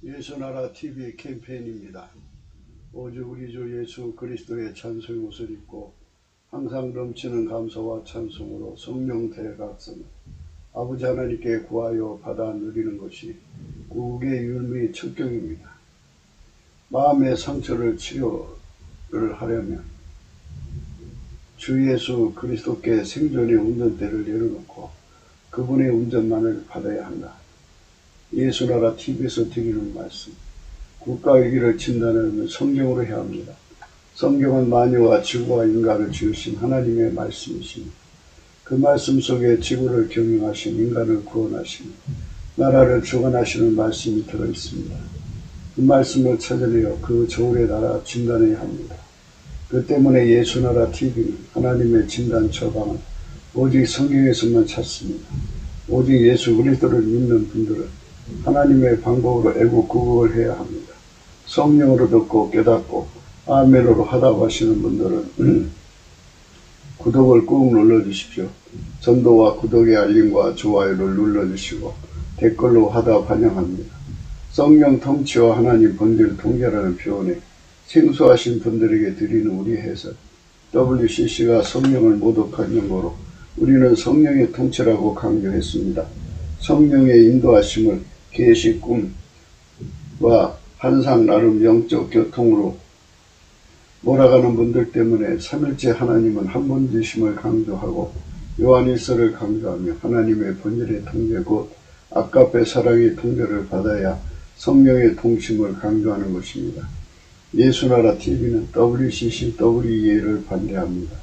예수나라 TV 캠페인입니다. 오직 우리 주 예수 그리스도의 찬송의 옷을 입고 항상 넘치는 감사와 찬송으로 성령 대각성 아버지 하나님께 구하여 받아 누리는 것이 구국의 율무의 척경입니다. 마음의 상처를 치료를 하려면 주 예수 그리스도께 생존의 운전대를 내려놓고 그분의 운전만을 받아야 한다. 예수나라 TV에서 드리는 말씀, 국가위기를 진단하는 성경으로 해야 합니다. 성경은 만유와 지구와 인간을 지으신 하나님의 말씀이십니다. 그 말씀 속에 지구를 경영하신 인간을 구원하신 나라를 주관하시는 말씀이 들어있습니다. 그 말씀을 찾아내어 그 저울의 나라 진단해야 합니다. 그 때문에 예수나라 TV는 하나님의 진단 처방을 오직 성경에서만 찾습니다. 오직 예수 그리스도를 믿는 분들은 하나님의 방법으로 애국구국을 해야 합니다. 성령으로 듣고 깨닫고 아멘으로 하다고 하시는 분들은 구독을 꾹 눌러주십시오. 전도와 구독의 알림과 좋아요를 눌러주시고 댓글로 하다 환영합니다. 성령 통치와 하나님 본질 통제라는 표현에 생소하신 분들에게 드리는 우리 해석, WCC가 성령을 모독한 용어로 우리는 성령의 통치라고 강조했습니다. 성령의 인도하심을 계시, 꿈과 환상 나름 영적 교통으로 몰아가는 분들 때문에 삼일째 하나님은 한 분이심을 강조하고 요한일서를 강조하며 하나님의 본질의 통제 곧 아까페 사랑의 통제를 받아야 성령의 통심을 강조하는 것입니다. 예수나라 TV는 WCC, WEA를 반대합니다.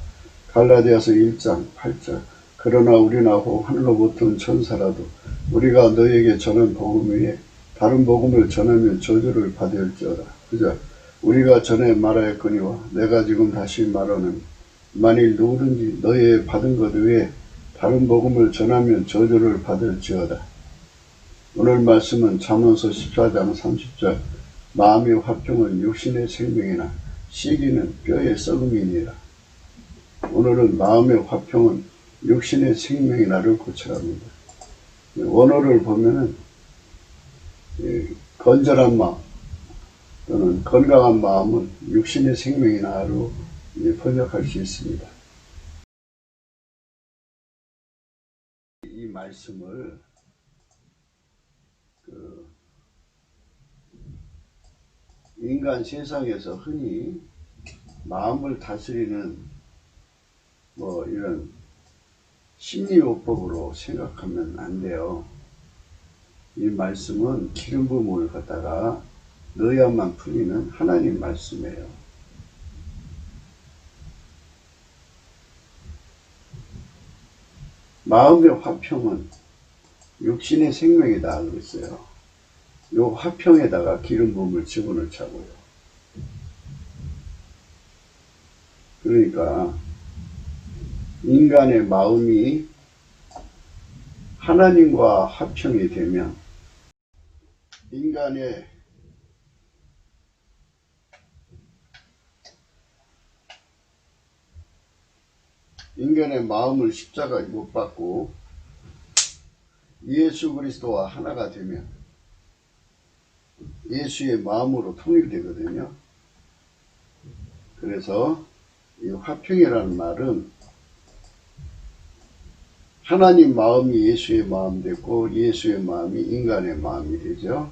갈라디아서 1장 8절 그러나 우리나고 하늘로부터 천사라도 우리가 너에게 전한 복음 외에 다른 복음을 전하면 저주를 받을지어다. 그저 우리가 전에 말하였거니와 내가 지금 다시 말하는 만일 누구든지 너의 받은 것 외에 다른 복음을 전하면 저주를 받을지어다. 오늘 말씀은 잠언서 14장 30절 마음의 화평은 육신의 생명이나 시기는 뼈의 썩음이니라. 오늘은 마음의 화평은 육신의 생명이나를 고쳐갑니다. 원어를 보면은 건전한 마음 또는 건강한 마음은 육신의 생명이나로 번역할 수 있습니다. 이 말씀을 인간 세상에서 흔히 마음을 다스리는 이런 심리요법으로 생각하면 안 돼요. 이 말씀은 기름 부음을 갖다가 넣어야만 풀리는 하나님 말씀이에요. 마음의 화평은 육신의 생명이다 그랬어요. 요 화평에다가 기름 부음을 집어넣자고요. 그러니까 인간의 마음이 하나님과 화평이 되면 인간의 마음을 십자가에 못 박고 예수 그리스도와 하나가 되면 예수의 마음으로 통일되거든요. 그래서 이 화평이라는 말은 하나님 마음이 예수의 마음 되고 예수의 마음이 인간의 마음이 되죠.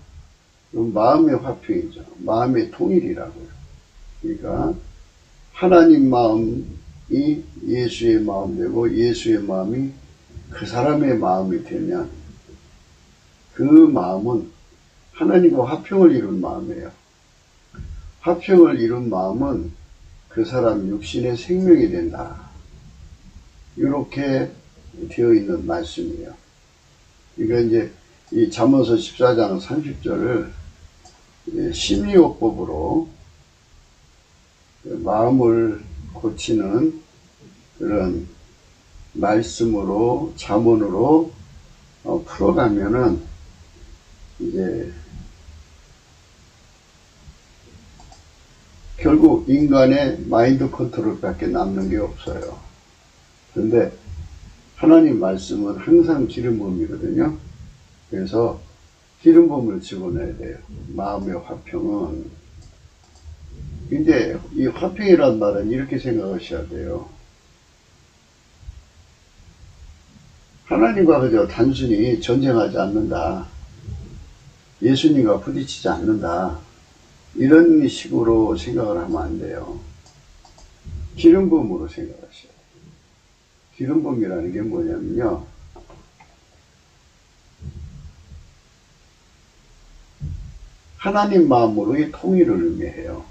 그럼 마음의 화평이죠. 마음의 통일이라고요. 그러니까 하나님 마음이 예수의 마음 되고 예수의 마음이 그 사람의 마음이 되면 그 마음은 하나님과 화평을 이룬 마음이에요. 화평을 이룬 마음은 그 사람 육신의 생명이 된다. 이렇게 되어 있는 말씀이에요. 그러니까 이제 이 잠언서 14장 30절을 심리요법으로 마음을 고치는 그런 말씀으로 잠언으로 풀어가면은 이제 결국 인간의 마인드 컨트롤밖에 남는 게 없어요. 그런데 하나님 말씀은 항상 기름 부음이거든요. 그래서 기름부음을 집어넣어야 돼요. 마음의 화평은. 근데 이 화평이란 말은 이렇게 생각하셔야 돼요. 하나님과 그저 단순히 전쟁하지 않는다. 예수님과 부딪히지 않는다. 이런 식으로 생각을 하면 안 돼요. 기름부음으로 생각하셔야 돼요. 기름부음이라는 게 뭐냐면요. 하나님 마음으로의 통일을 의미해요.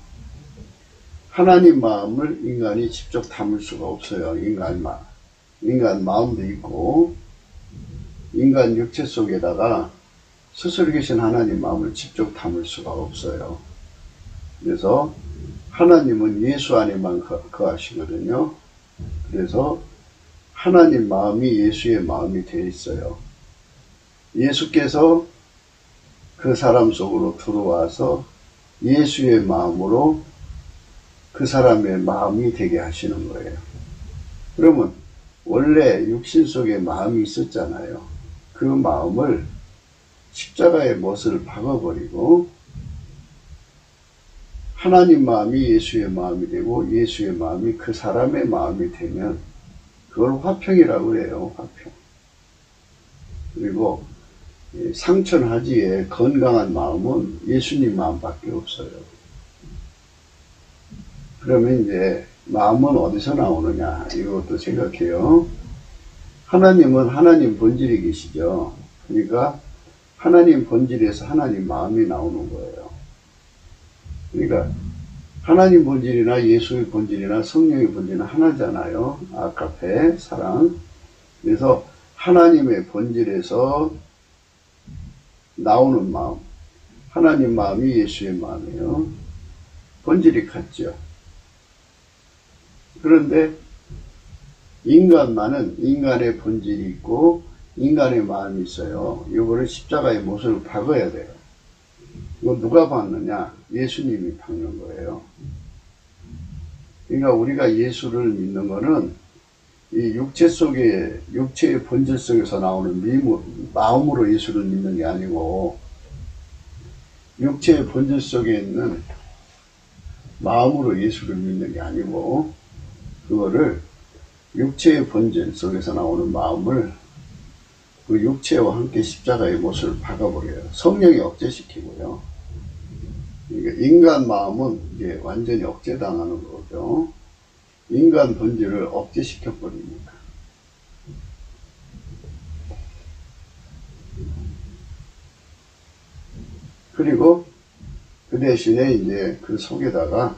하나님 마음을 인간이 직접 담을 수가 없어요. 인간 마음도 있고, 인간 육체 속에다가 스스로 계신 하나님 마음을 직접 담을 수가 없어요. 그래서 하나님은 예수 안에만 거하시거든요. 그래서 하나님 마음이 예수의 마음이 되어 있어요. 예수께서 그 사람 속으로 들어와서 예수의 마음으로 그 사람의 마음이 되게 하시는 거예요. 그러면 원래 육신 속에 마음이 있었잖아요. 그 마음을 십자가의 못을 박아버리고 하나님 마음이 예수의 마음이 되고 예수의 마음이 그 사람의 마음이 되면 그걸 화평이라고 해요. 화평. 그리고 상천하지에 건강한 마음은 예수님 마음밖에 없어요. 그러면 이제 마음은 어디서 나오느냐 이것도 생각해요. 하나님은 하나님 본질이 계시죠. 그러니까 하나님 본질에서 하나님 마음이 나오는 거예요. 그러니까 하나님 본질이나 예수의 본질이나 성령의 본질은 하나잖아요. 아카페, 사랑. 그래서 하나님의 본질에서 나오는 마음. 하나님 마음이 예수의 마음이에요. 본질이 같죠. 그런데 인간만은 인간의 본질이 있고 인간의 마음이 있어요. 이거를 십자가의 못을 박아야 돼요. 이거 누가 박느냐? 예수님이 박는 거예요. 그러니까 우리가 예수를 믿는 거는 이 육체의 본질 속에서 나오는 마음으로 예수를 믿는 게 아니고 육체의 본질 속에 있는 마음으로 예수를 믿는 게 아니고 그거를 육체의 본질 속에서 나오는 마음을 그 육체와 함께 십자가의 못을 박아버려요. 성령이 억제시키고요. 그러니까 인간 마음은 이게 완전히 억제당하는 거죠. 인간 본질을 억제시켜버립니다. 그리고 그 대신에 이제 그 속에다가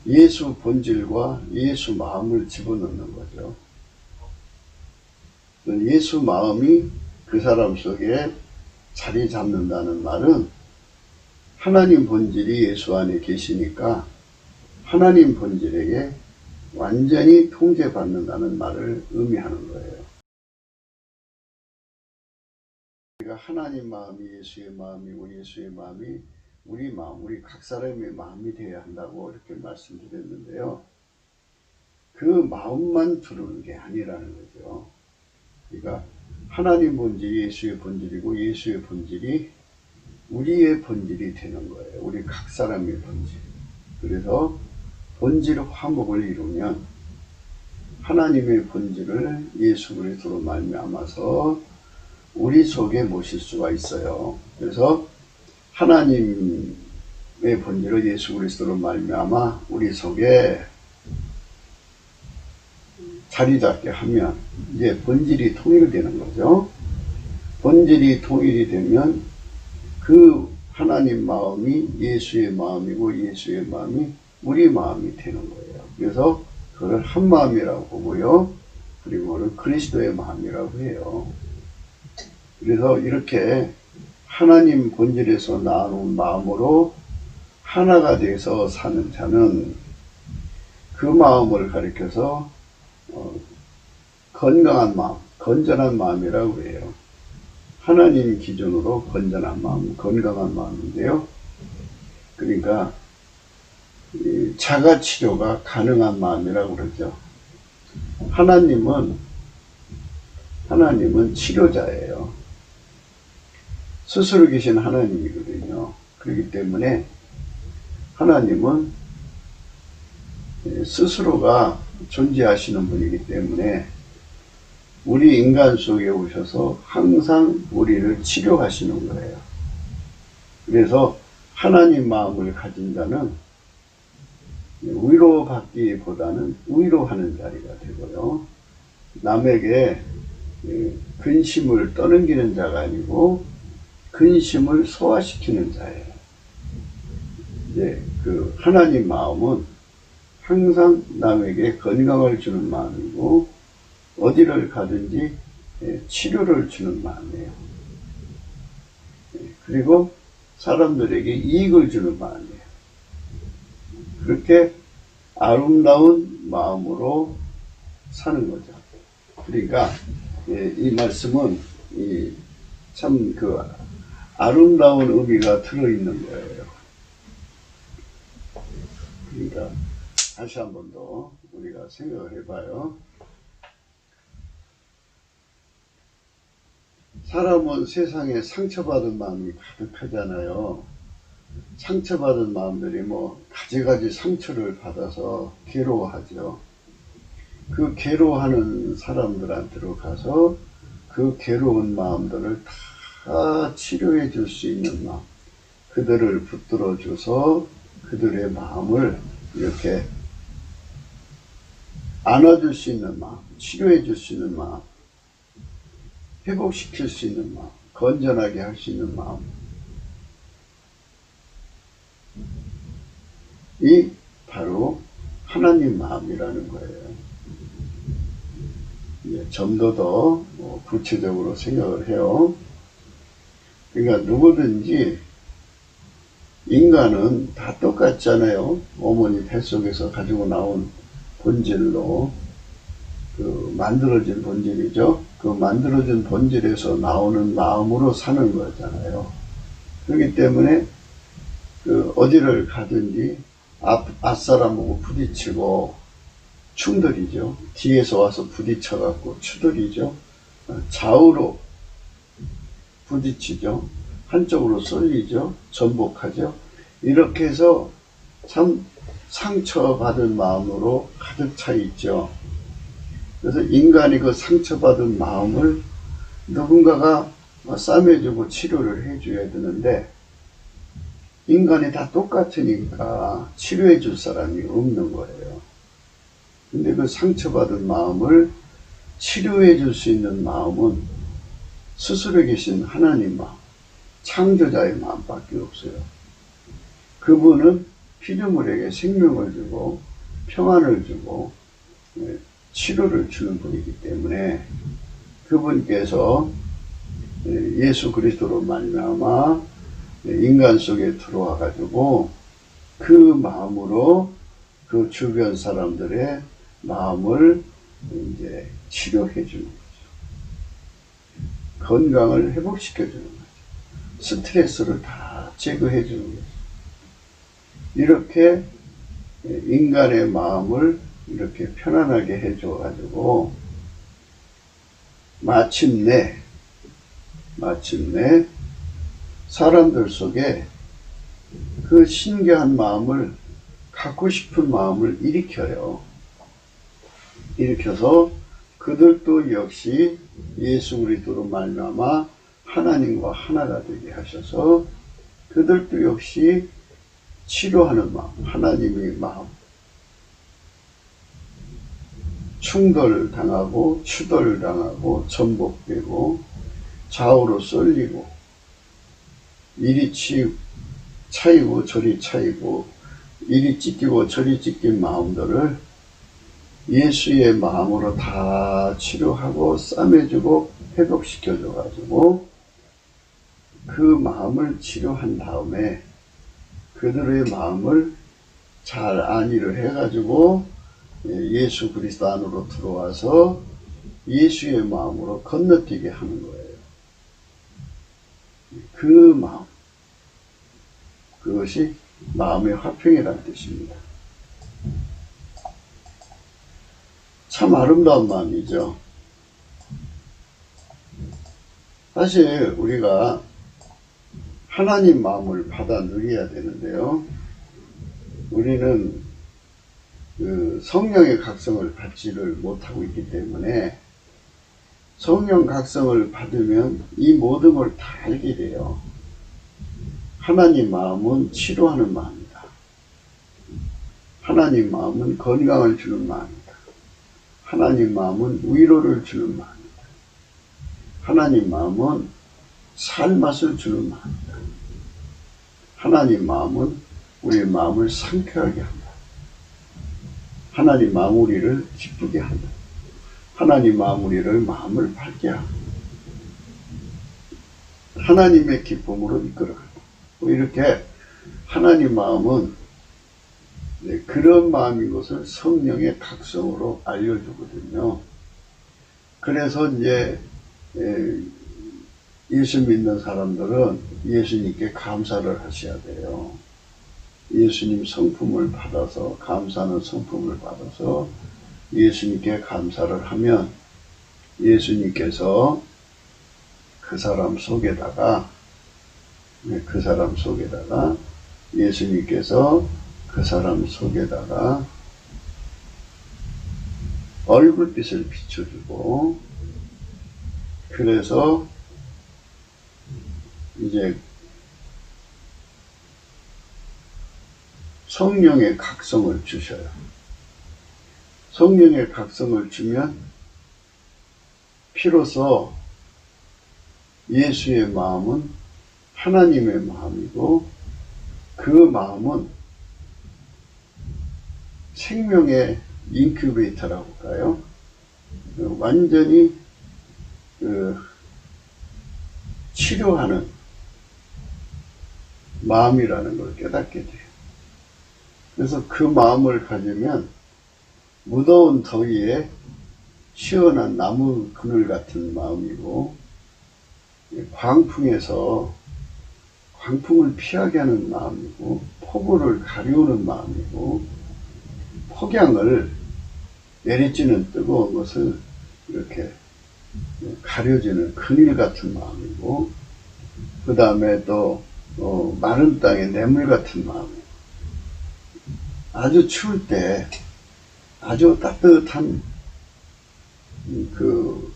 예수 본질과 예수 마음을 집어넣는 거죠. 예수 마음이 그 사람 속에 자리 잡는다는 말은 하나님 본질이 예수 안에 계시니까 하나님 본질에게 완전히 통제받는다는 말을 의미하는 거예요. 우리가 하나님 마음이 예수의 마음이고 예수의 마음이 우리 마음, 우리 각 사람의 마음이 되어야 한다고 이렇게 말씀드렸는데요. 그 마음만 두르는 게 아니라는 거죠. 그러니까 하나님 본질이 예수의 본질이고 예수의 본질이 우리의 본질이 되는 거예요. 우리 각 사람의 본질. 그래서 본질 화목을 이루면 하나님의 본질을 예수 그리스도로 말미암아서 우리 속에 모실 수가 있어요. 그래서 하나님의 본질을 예수 그리스도로 말미암아 우리 속에 자리 잡게 하면 이제 본질이 통일되는 거죠. 본질이 통일이 되면 그 하나님 마음이 예수의 마음이고 예수의 마음이 우리 마음이 되는 거예요. 그래서 그걸 한 마음이라고 보고요. 그리고 그걸 그리스도의 마음이라고 해요. 그래서 이렇게 하나님 본질에서 나오는 마음으로 하나가 돼서 사는 자는 그 마음을 가리켜서 건강한 마음, 건전한 마음이라고 해요. 하나님 기준으로 건전한 마음, 건강한 마음인데요. 그러니까 자가 치료가 가능한 마음이라고 그러죠. 하나님은 치료자예요. 스스로 계신 하나님이거든요. 그렇기 때문에 하나님은 스스로가 존재하시는 분이기 때문에 우리 인간 속에 오셔서 항상 우리를 치료하시는 거예요. 그래서 하나님 마음을 가진 자는 위로받기보다는 위로하는 자리가 되고요. 남에게 근심을 떠넘기는 자가 아니고 근심을 소화시키는 자예요. 이제 그 하나님 마음은 항상 남에게 건강을 주는 마음이고 어디를 가든지 치료를 주는 마음이에요. 그리고 사람들에게 이익을 주는 마음이에요. 그렇게 아름다운 마음으로 사는 거죠. 그러니까 이 말씀은 참 그 아름다운 의미가 들어있는 거예요. 그러니까 다시 한 번 더 우리가 생각을 해봐요. 사람은 세상에 상처받은 마음이 가득하잖아요. 상처받은 마음들이 뭐 가지가지 상처를 받아서 괴로워하죠. 그 괴로워하는 사람들한테로 가서 그 괴로운 마음들을 다 치료해 줄 수 있는 마음, 그들을 붙들어 줘서 그들의 마음을 이렇게 안아줄 수 있는 마음, 치료해 줄 수 있는 마음, 회복시킬 수 있는 마음, 건전하게 할 수 있는 마음, 이 바로 하나님 마음이라는 거예요. 좀 더 구체적으로 생각을 해요. 그러니까 누구든지 인간은 다 똑같잖아요. 어머니 뱃속에서 가지고 나온 본질로 그 만들어진 본질이죠. 그 만들어진 본질에서 나오는 마음으로 사는 거잖아요. 그렇기 때문에 그 어디를 가든지 앞사람하고 부딪히고 충돌이죠. 뒤에서 와서 부딪혀갖고 추돌이죠. 좌우로 부딪히죠. 한쪽으로 쏠리죠. 전복하죠. 이렇게 해서 참 상처받은 마음으로 가득 차 있죠. 그래서 인간이 그 상처받은 마음을 누군가가 싸매주고 치료를 해줘야 되는데 인간이 다 똑같으니까 치료해 줄 사람이 없는 거예요. 근데 그 상처받은 마음을 치료해 줄 수 있는 마음은 스스로 계신 하나님 마음, 창조자의 마음밖에 없어요. 그분은 피조물에게 생명을 주고 평안을 주고 치료를 주는 분이기 때문에 그분께서 예수 그리스도로 말미암아 인간 속에 들어와 가지고 그 마음으로 그 주변 사람들의 마음을 이제 치료해 주는 거죠. 건강을 회복시켜 주는 거죠. 스트레스를 다 제거해 주는 거죠. 이렇게 인간의 마음을 이렇게 편안하게 해줘 가지고 마침내 사람들 속에 그 신기한 마음을 갖고 싶은 마음을 일으켜요. 일으켜서 그들도 역시 예수 그리스도로 말미암아 하나님과 하나가 되게 하셔서 그들도 역시 치료하는 마음, 하나님의 마음, 충돌당하고 추돌당하고 전복되고 좌우로 쏠리고 이리 차이고 저리 차이고 이리 찢기고 저리 찢긴 마음들을 예수의 마음으로 다 치료하고 싸매주고 회복시켜줘 가지고 그 마음을 치료한 다음에 그들의 마음을 잘 안위를 해가지고 예수 그리스도 안으로 들어와서 예수의 마음으로 건너뛰게 하는 거예요. 그 마음, 그것이 마음의 화평이라는 뜻입니다. 참 아름다운 마음이죠. 사실 우리가 하나님 마음을 받아 누려야 되는데요. 우리는 그 성령의 각성을 받지를 못하고 있기 때문에 성령 각성을 받으면 이 모든 걸 다 알게 돼요. 하나님 마음은 치료하는 마음이다. 하나님 마음은 건강을 주는 마음이다. 하나님 마음은 위로를 주는 마음이다. 하나님 마음은 살맛을 주는 마음이다. 하나님 마음은 우리의 마음을 상쾌하게 한다. 하나님 마음 우리를 기쁘게 한다. 하나님 마음 우리를 마음을 밝게 한다. 하나님의 기쁨으로 이끌어간다. 이렇게 하나님 마음은 그런 마음인 것을 성령의 각성으로 알려주거든요. 그래서 이제 예수 믿는 사람들은 예수님께 감사를 하셔야 돼요. 예수님 성품을 받아서, 감사하는 성품을 받아서 예수님께 감사를 하면 예수님께서 그 사람 속에다가 예수님께서 그 사람 속에다가 얼굴빛을 비춰주고, 그래서 이제 성령의 각성을 주셔요. 성령의 각성을 주면 비로소 예수의 마음은 하나님의 마음이고, 그 마음은 생명의 인큐베이터라고 할까요? 완전히 치료하는 마음이라는 걸 깨닫게 돼요. 그래서 그 마음을 가지면 무더운 더위에 시원한 나무 그늘 같은 마음이고, 광풍에서 광풍을 피하게 하는 마음이고, 폭우를 가리우는 마음이고, 폭양을 내리쬐는 뜨거운 것을 이렇게 가려지는 그늘 같은 마음이고, 그 다음에 또 마른 땅에 냇물 같은 마음이고, 아주 추울 때 아주 따뜻한 그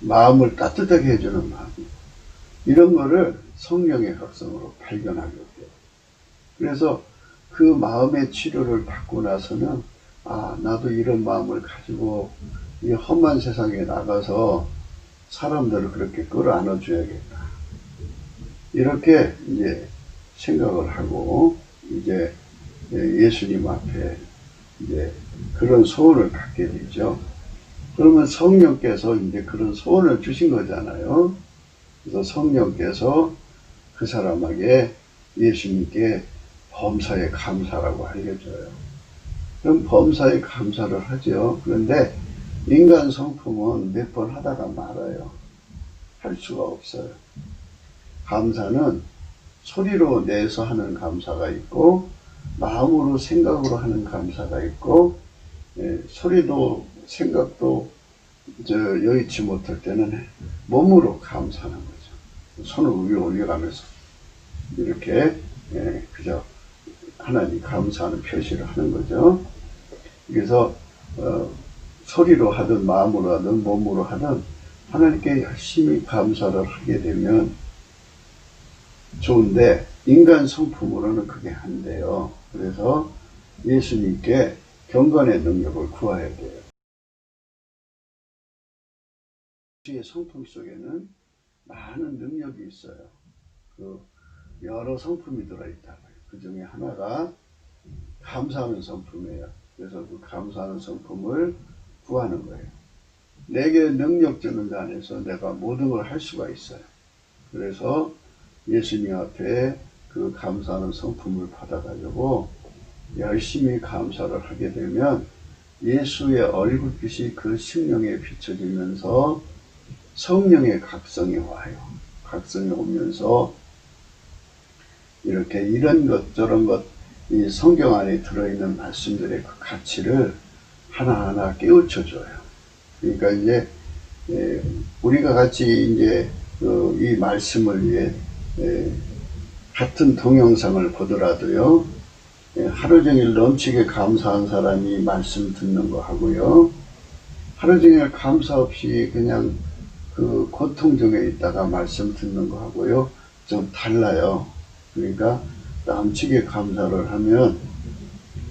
마음을 따뜻하게 해주는 마음, 이런 거를 성령의 각성으로 발견하게 돼요. 그래서 그 마음의 치료를 받고 나서는 나도 이런 마음을 가지고 이 험한 세상에 나가서 사람들을 그렇게 끌어안아 줘야겠다, 이렇게 이제 생각을 하고 이제 예수님 앞에 이제 그런 소원을 갖게 되죠. 그러면 성령께서 이제 그런 소원을 주신 거잖아요. 그래서 성령께서 그 사람에게 예수님께 범사에 감사라고 알려줘요. 그럼 범사에 감사를 하죠. 그런데 인간 성품은 몇 번 하다가 말아요. 할 수가 없어요. 감사는 소리로 내서 하는 감사가 있고, 마음으로 생각으로 하는 감사가 있고, 소리도 생각도 여의치 못할 때는 몸으로 감사하는 거죠. 손을 위에 올려가면서 이렇게 그저 하나님 감사하는 표시를 하는 거죠. 그래서 소리로 하든 마음으로 하든 몸으로 하든 하나님께 열심히 감사를 하게 되면 좋은데, 인간 성품으로는 그게 안 돼요. 그래서 예수님께 경건의 능력을 구해야 돼요. 예수의 성품 속에는 많은 능력이 있어요. 그 여러 성품이 들어있다고요. 그 중에 하나가 감사하는 성품이에요. 그래서 그 감사하는 성품을 구하는 거예요. 내게 능력 주는 데 안에서 내가 모든 걸 할 수가 있어요. 그래서 예수님 앞에 그 감사하는 성품을 받아가지고 열심히 감사를 하게 되면 예수의 얼굴빛이 그 심령에 비춰지면서 성령의 각성이 와요. 각성이 오면서 이렇게 이런 것 저런 것, 이 성경 안에 들어있는 말씀들의 그 가치를 하나하나 깨우쳐 줘요. 그러니까 이제 우리가 같이 이제 이 말씀을 위해 같은 동영상을 보더라도요, 하루 종일 넘치게 감사한 사람이 말씀 듣는 거 하고요, 하루 종일 감사 없이 그냥 그 고통 중에 있다가 말씀 듣는 거 하고요, 좀 달라요. 그러니까 넘치게 감사를 하면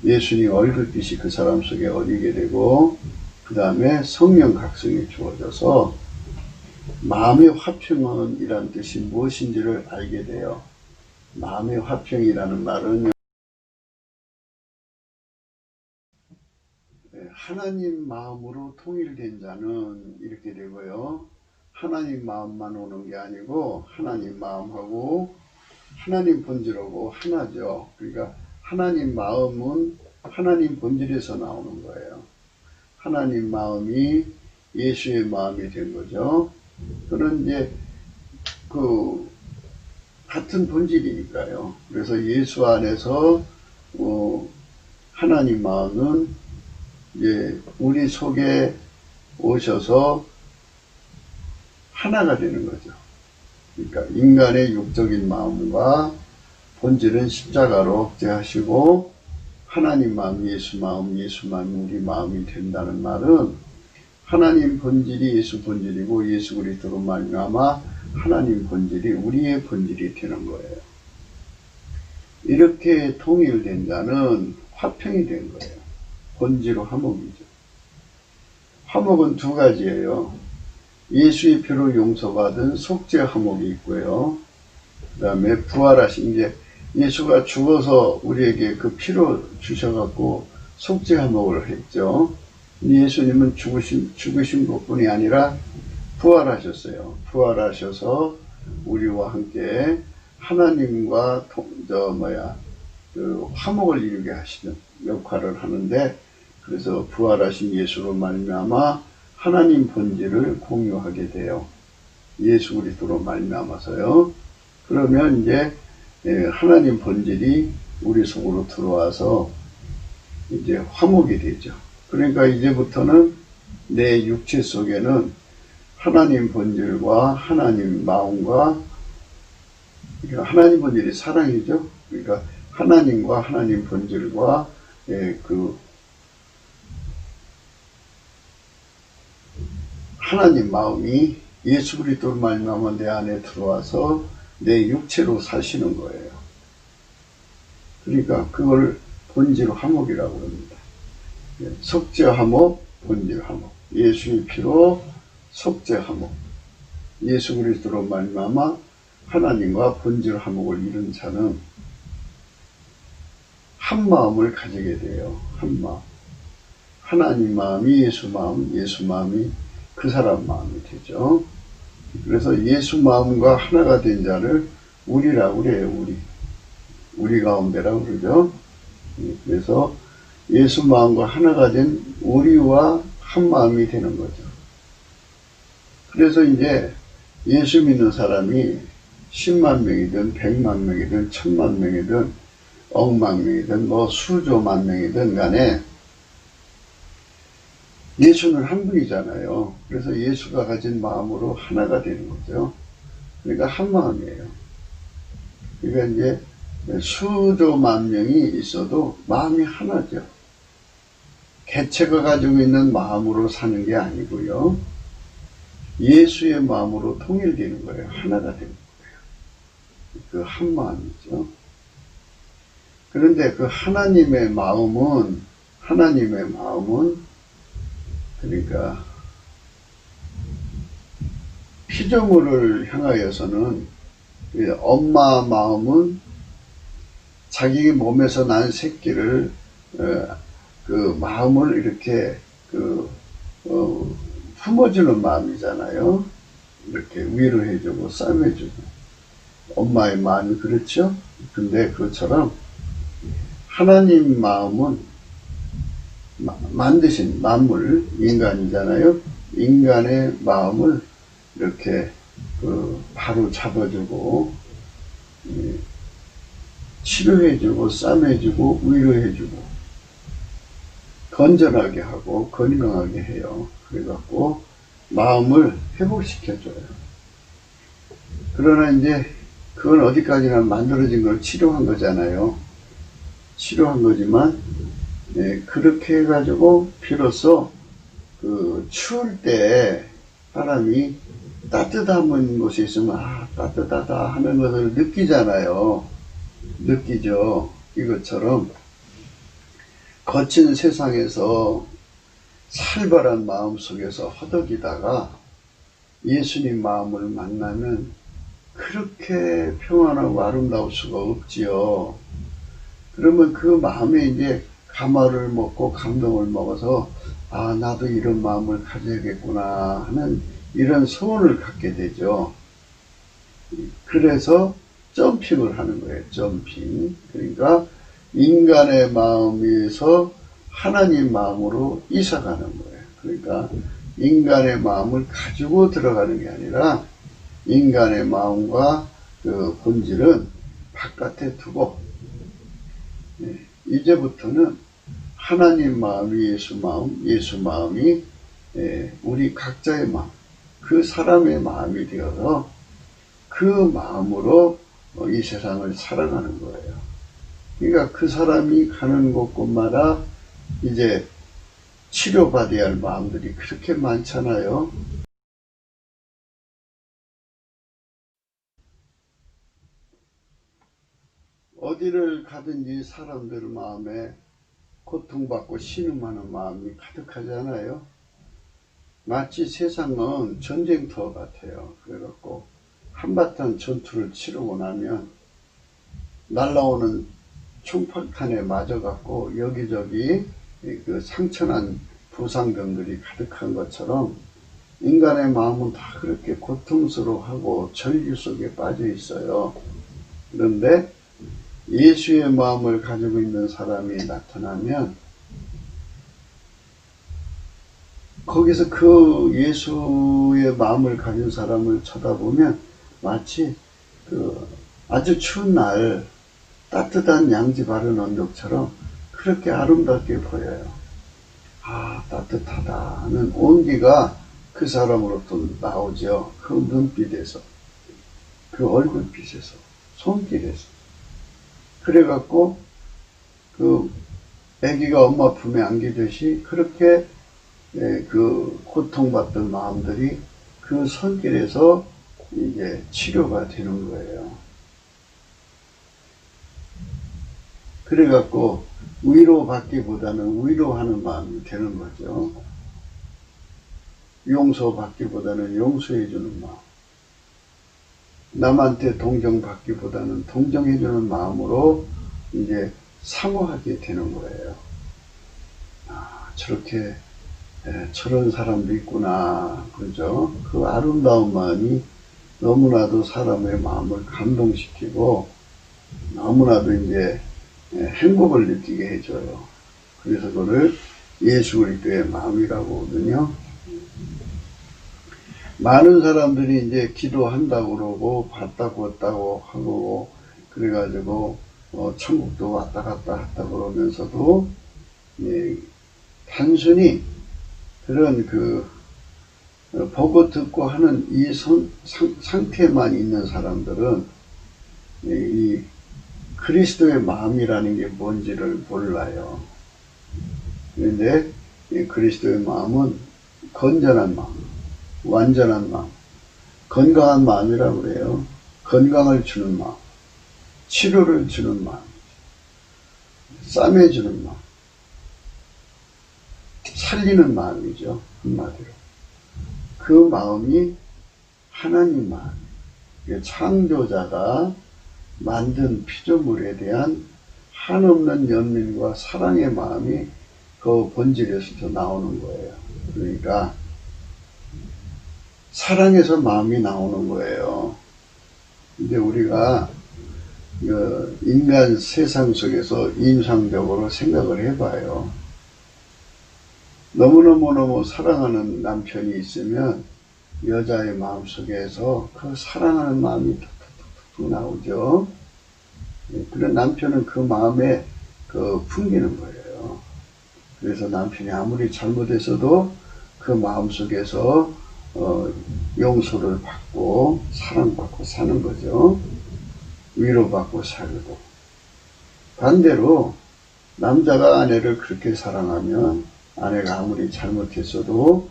예수님 얼굴빛이 그 사람 속에 어리게 되고, 그 다음에 성령 각성이 주어져서 마음의 화평이라는 뜻이 무엇인지를 알게 돼요. 마음의 화평이라는 말은 하나님 마음으로 통일된 자는 이렇게 되고요. 하나님 마음만 오는 게 아니고 하나님 마음하고 하나님 본질하고 하나죠. 그러니까 하나님 마음은 하나님 본질에서 나오는 거예요. 하나님 마음이 예수의 마음이 된 거죠. 그런 이제 같은 본질이니까요. 그래서 예수 안에서 하나님 마음은 이제 우리 속에 오셔서 하나가 되는 거죠. 그러니까 인간의 육적인 마음과 본질은 십자가로 제하시고 하나님 마음, 예수 마음, 예수 마음, 우리 마음이 된다는 말은 하나님 본질이 예수 본질이고 예수 그리스도로 말미암아 하나님 본질이 우리의 본질이 되는 거예요. 이렇게 통일된 자는 화평이 된 거예요. 본질로 화목이죠. 화목은 두 가지예요. 예수의 피로 용서받은 속죄 화목이 있고요. 그 다음에 부활하신 이제 예수가 죽어서 우리에게 그 피로 주셔갖고 속죄 화목을 했죠. 예수님은 죽으신 것뿐이 아니라 부활하셨어요. 부활하셔서 우리와 함께 하나님과 화목을 이루게 하시는 역할을 하는데, 그래서 부활하신 예수로 말미암아 하나님 본질을 공유하게 돼요. 예수 그리스도로 말미암아서요. 그러면 이제 하나님 본질이 우리 속으로 들어와서 이제 화목이 되죠. 그러니까 이제부터는 내 육체 속에는 하나님 본질과 하나님 마음과, 그러니까 하나님 본질이 사랑이죠. 그러니까 하나님과 하나님 본질과 하나님 마음이 예수 그리스도로 말미암아 내 안에 들어와서 내 육체로 사시는 거예요. 그러니까 그걸 본질 화목이라고 합니다. 속죄 화목, 본질 화목. 예수의 피로 속죄 화목. 예수 그리스도로 말미암아 하나님과 본질 화목을 이룬 자는 한 마음을 가지게 돼요. 한 마음. 하나님 마음이 예수 마음, 예수 마음이 그 사람 마음이 되죠. 그래서 예수 마음과 하나가 된 자를 우리라고 그래요. 우리 가운데라고 그러죠. 그래서 예수 마음과 하나가 된 우리와 한 마음이 되는 거죠. 그래서 이제 예수 믿는 사람이 10만 명이든 100만 명이든 1000만 명이든 억만 명이든 수조만 명이든 간에 예수는 한 분이잖아요. 그래서 예수가 가진 마음으로 하나가 되는 거죠. 그러니까 한 마음이에요. 그러니까 이제 수조만 명이 있어도 마음이 하나죠. 개체가 가지고 있는 마음으로 사는 게 아니고요. 예수의 마음으로 통일되는 거예요. 하나가 되는 거예요. 그 한 마음이죠. 그런데 그 하나님의 마음은 그러니까 피조물을 향하여서는 엄마 마음은 자기 몸에서 난 새끼를 그 마음을 이렇게 품어주는 마음이잖아요. 이렇게 위로해주고 싸매주고 엄마의 마음이 그렇죠. 근데 그것처럼 하나님 마음은 만드신 만물 인간이잖아요. 인간의 마음을 이렇게 바로 잡아주고 치료해주고 싸매주고 위로해주고 건전하게 하고 건강하게 해요. 그래갖고 마음을 회복시켜줘요. 그러나 이제 그건 어디까지나 만들어진 걸 치료한 거잖아요. 치료한 거지만, 그렇게 해가지고 비로소 그 추울 때 사람이 따뜻한 곳에 있으면 따뜻하다 하는 것을 느끼잖아요. 느끼죠. 이것처럼 거친 세상에서 살벌한 마음 속에서 허덕이다가 예수님 마음을 만나면 그렇게 평안하고 아름다울 수가 없지요. 그러면 그 마음에 이제 감화를 먹고 감동을 먹어서 나도 이런 마음을 가져야겠구나 하는 이런 소원을 갖게 되죠. 그래서 점핑을 하는 거예요. 점핑. 그러니까 인간의 마음에서 하나님 마음으로 이사가는 거예요. 그러니까 인간의 마음을 가지고 들어가는 게 아니라 인간의 마음과 그 본질은 바깥에 두고 이제부터는 하나님 마음이 예수 마음이 우리 각자의 마음, 그 사람의 마음이 되어서 그 마음으로 이 세상을 살아가는 거예요. 그러니까 그 사람이 가는 곳곳마다 이제 치료받아야 할 마음들이 그렇게 많잖아요. 어디를 가든지 사람들 마음에 고통받고 신음하는 마음이 가득하잖아요. 마치 세상은 전쟁터 같아요. 그래갖고 한바탕 전투를 치르고 나면 날라오는 총폭탄에 맞아갖고 여기저기 그 상처난 부상병들이 가득한 것처럼 인간의 마음은 다 그렇게 고통스러워하고 절규 속에 빠져 있어요. 그런데 예수의 마음을 가지고 있는 사람이 나타나면 거기서 그 예수의 마음을 가진 사람을 쳐다보면 마치 그 아주 추운 날 따뜻한 양지 바른 언덕처럼 그렇게 아름답게 보여요. 따뜻하다 하는 온기가 그 사람으로부터 나오죠. 그 눈빛에서, 그 얼굴빛에서, 손길에서. 그래갖고 그 아기가 엄마 품에 안기듯이 그렇게 그 고통받던 마음들이 그 손길에서 이제 치료가 되는 거예요. 그래갖고 위로받기보다는 위로하는 마음이 되는 거죠. 용서받기보다는 용서해주는 마음. 남한테 동정받기보다는 동정해주는 마음으로 이제 사모하게 되는 거예요. 저렇게 저런 사람도 있구나. 그죠? 그 아름다운 마음이 너무나도 사람의 마음을 감동시키고 너무나도 이제 행복을 느끼게 해줘요. 그래서 그걸 예수 그리스도의 마음이라고 하거든요. 많은 사람들이 이제 기도한다고 그러고 봤다고 했다고 하고 그래가지고 천국도 왔다 갔다 했다 그러면서도 단순히 그런 보고 듣고 하는 이 상태만 있는 사람들은 이 그리스도의 마음이라는 게 뭔지를 몰라요. 그런데 이 그리스도의 마음은 건전한 마음, 완전한 마음, 건강한 마음이라고 그래요. 건강을 주는 마음, 치료를 주는 마음, 싸매주는 마음, 살리는 마음이죠. 한마디로. 그 마음이 하나님 마음이에요. 창조자가 만든 피조물에 대한 한없는 연민과 사랑의 마음이 그 본질에서 나오는 거예요. 그러니까 사랑에서 마음이 나오는 거예요. 근데 우리가 인간 세상 속에서 인상적으로 생각을 해봐요. 너무너무 사랑하는 남편이 있으면 여자의 마음속에서 그 사랑하는 마음이 툭툭툭 나오죠. 그런 남편은 그 마음에 풍기는 거예요. 그래서 남편이 아무리 잘못했어도 그 마음속에서 용서를 받고 사랑받고 사는 거죠. 위로받고 살고. 반대로 남자가 아내를 그렇게 사랑하면 아내가 아무리 잘못했어도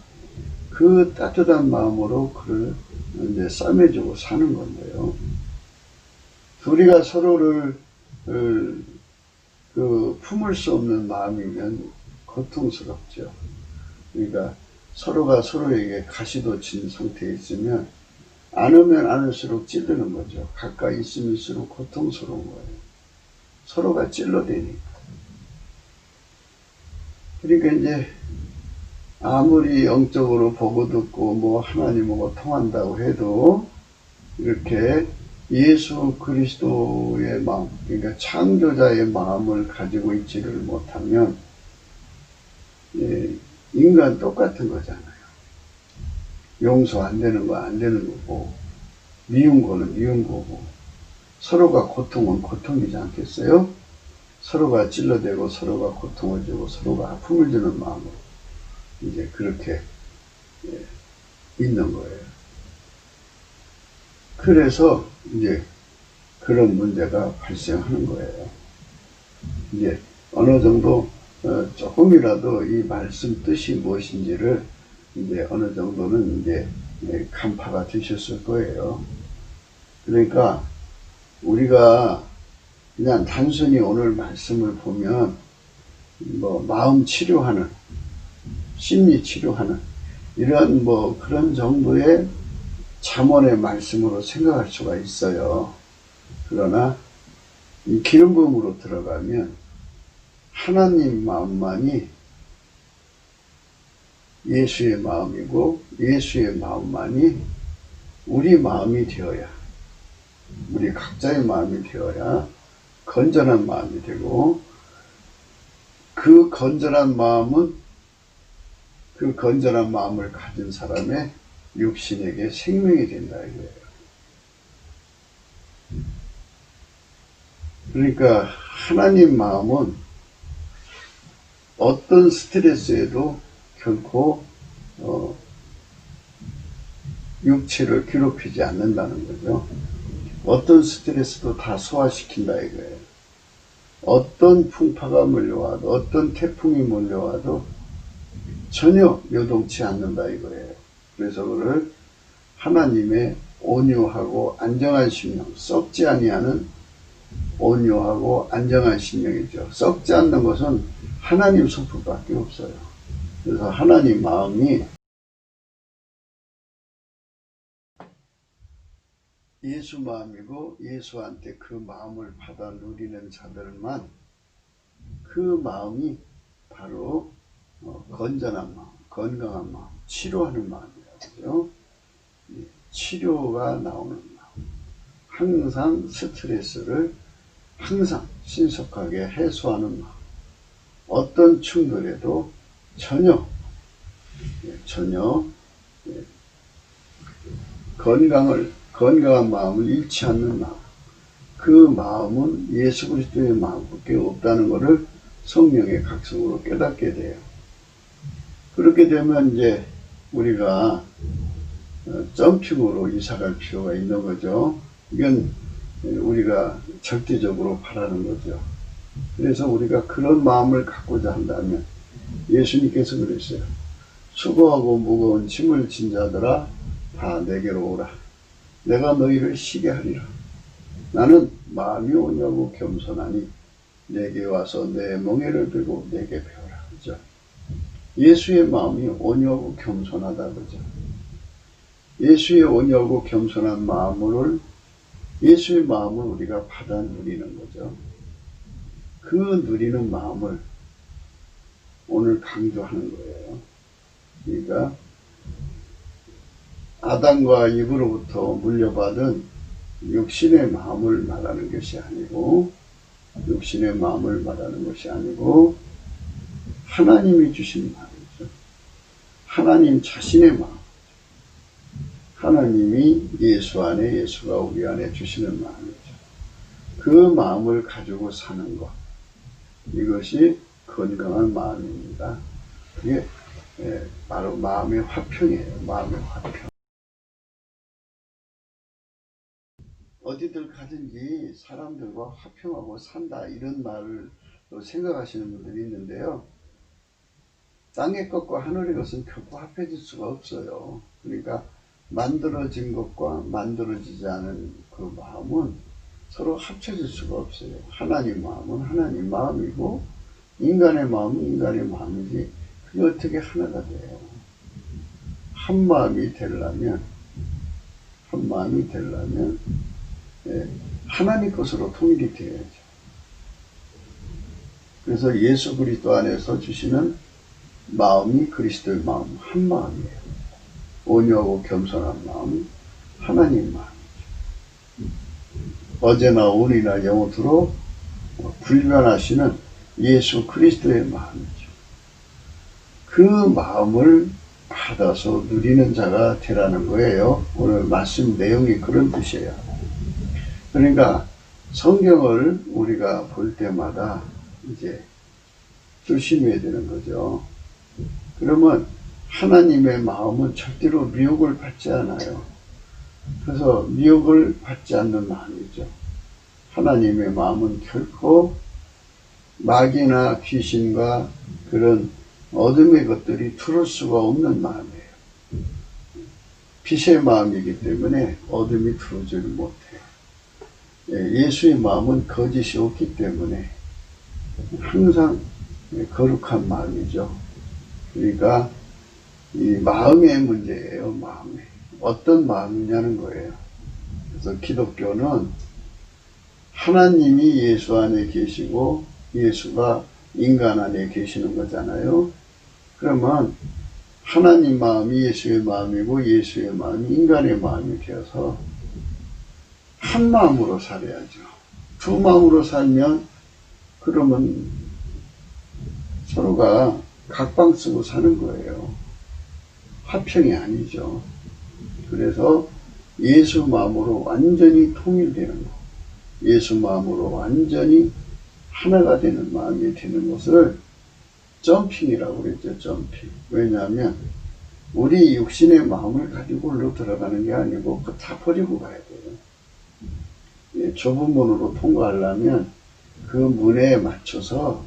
그 따뜻한 마음으로 그를 이제 싸매주고 사는 건데요. 둘이가 서로를 품을 수 없는 마음이면 고통스럽죠. 그러니까 서로가 서로에게 가시돋친 상태에 있으면 안으면 안을수록 찔르는 거죠. 가까이 있으면수록 고통스러운 거예요. 서로가 찔러대니까. 그러니까 이제 아무리 영적으로 보고 듣고 뭐 하나님하고 통한다고 해도 이렇게 예수 그리스도의 마음, 그러니까 창조자의 마음을 가지고 있지를 못하면 인간 똑같은 거잖아요. 용서 안 되는 거 안 되는 거고, 미운 거는 미운 거고, 서로가 고통은 고통이지 않겠어요? 서로가 찔러대고 서로가 고통을 주고 서로가 아픔을 주는 마음으로 이제 그렇게 있는 거예요. 그래서 이제 그런 문제가 발생하는 거예요. 이제 어느 정도 조금이라도 이 말씀 뜻이 무엇인지를 이제 어느 정도는 이제 간파가 되셨을 거예요. 그러니까 우리가 그냥 단순히 오늘 말씀을 보면 뭐 마음 치료하는, 심리 치료하는 이런 뭐 그런 정도의 잠언의 말씀으로 생각할 수가 있어요. 그러나 이 기름 부음으로 들어가면 하나님 마음만이 예수의 마음이고 예수의 마음만이 우리 마음이 되어야, 우리 각자의 마음이 되어야 건전한 마음이 되고, 그 건전한 마음은 그 건전한 마음을 가진 사람의 육신에게 생명이 된다 이거예요. 그러니까 하나님 마음은 어떤 스트레스에도 결코 육체를 괴롭히지 않는다는 거죠. 어떤 스트레스도 다 소화시킨다 이거예요. 어떤 풍파가 몰려와도, 어떤 태풍이 몰려와도 전혀 요동치 않는다 이거예요. 그래서 그를 하나님의 온유하고 안정한 심령, 썩지 아니하는 온유하고 안정한 심령이죠. 썩지 않는 것은 하나님 성품밖에 없어요. 그래서 하나님 마음이 예수 마음이고, 예수한테 그 마음을 받아 누리는 자들만 그 마음이 바로 건전한 마음, 건강한 마음, 치료하는 마음이라고요. 치료가 나오는 마음. 항상 스트레스를 항상 신속하게 해소하는 마음. 어떤 충돌에도 전혀 건강한 마음을 잃지 않는 마음. 그 마음은 예수 그리스도의 마음밖에 없다는 것을 성령의 각성으로 깨닫게 돼요. 그렇게 되면 이제 우리가 점핑으로 이사갈 필요가 있는 거죠. 이건 우리가 절대적으로 바라는 거죠. 그래서 우리가 그런 마음을 갖고자 한다면 예수님께서 그랬어요. 수고하고 무거운 짐을 진 자들아 다 내게로 오라. 내가 너희를 쉬게 하리라. 나는 마음이 온유하고 겸손하니 내게 와서 내 멍에를 들고 내게 배우라. 그죠? 예수의 마음이 온유하고 겸손하다. 그죠? 예수의 온유하고 겸손한 마음을, 예수의 마음을 우리가 받아 누리는 거죠. 그 누리는 마음을 오늘 강조하는 거예요. 그러니까 아담과 이브로부터 물려받은 육신의 마음을 말하는 것이 아니고, 육신의 마음을 말하는 것이 아니고 하나님이 주신 마음이죠. 하나님 자신의 마음. 하나님이 예수 안에, 예수가 우리 안에 주시는 마음이죠. 그 마음을 가지고 사는 것, 이것이 건강한 마음입니다. 그게 바로 마음의 화평이에요. 마음의 화평. 어디들 가든지 사람들과 화평하고 산다, 이런 말을 생각하시는 분들이 있는데요. 땅의 것과 하늘의 것은 결코 합해질 수가 없어요. 그러니까 만들어진 것과 만들어지지 않은 그 마음은 서로 합쳐질 수가 없어요. 하나님 마음은 하나님 마음이고 인간의 마음은 인간의 마음이지 그게 어떻게 하나가 돼요. 한 마음이 되려면 하나님 것으로 통일이 되어야죠. 그래서 예수 그리스도 안에서 주시는 마음이 그리스도의 마음, 한 마음이에요. 온유하고 겸손한 마음, 하나님 마음이죠. 어제나 오늘이나 영원토록 불변하시는 예수 그리스도의 마음이죠. 그 마음을 받아서 누리는 자가 되라는 거예요. 오늘 말씀 내용이 그런 뜻이에요. 그러니까 성경을 우리가 볼 때마다 이제 조심해야 되는 거죠. 그러면 하나님의 마음은 절대로 미혹을 받지 않아요. 그래서 미혹을 받지 않는 마음이죠. 하나님의 마음은 결코 마귀나 귀신과 그런 어둠의 것들이 들어올 수가 없는 마음이에요. 빛의 마음이기 때문에 어둠이 들어오지를 못해요. 예수의 마음은 거짓이 없기 때문에 항상 거룩한 마음이죠. 그러니까 이 마음의 문제예요. 마음에 어떤 마음이냐는 거예요. 그래서 기독교는 하나님이 예수 안에 계시고 예수가 인간 안에 계시는 거잖아요. 그러면 하나님 마음이 예수의 마음이고 예수의 마음이 인간의 마음이 되어서 한 마음으로 살아야죠. 두 마음으로 살면 그러면 서로가 각방 쓰고 사는 거예요. 화평이 아니죠. 그래서 예수 마음으로 완전히 통일되는 거, 예수 마음으로 완전히 하나가 되는 마음이 되는 것을 점핑이라고 그랬죠. 점핑. 왜냐하면 우리 육신의 마음을 가지고 올려 들어가는 게 아니고 그거 다 버리고 가야 돼요. 좁은 문으로 통과하려면 그 문에 맞춰서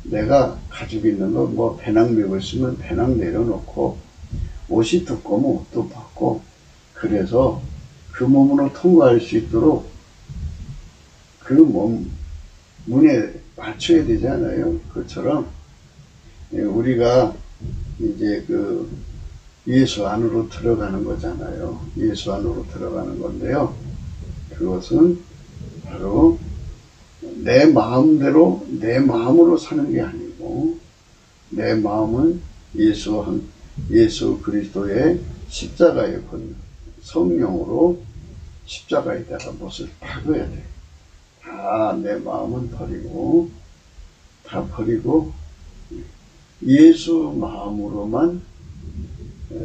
내가 가지고 있는 거, 뭐 배낭 메고 있으면 배낭 내려놓고 옷이 두꺼우면 옷도 벗고, 그래서 그 몸으로 통과할 수 있도록 그 문에 맞춰야 되잖아요. 그처럼 우리가 이제 그 예수 안으로 들어가는 거잖아요. 예수 안으로 들어가는 건데요. 그것은 바로 내 마음대로 내 마음으로 사는 게 아니고 내 마음은 예수 그리스도의 십자가의 성령으로 십자가에다가 못을 박아야 돼. 다 내 마음은 버리고 다 버리고 예수 마음으로만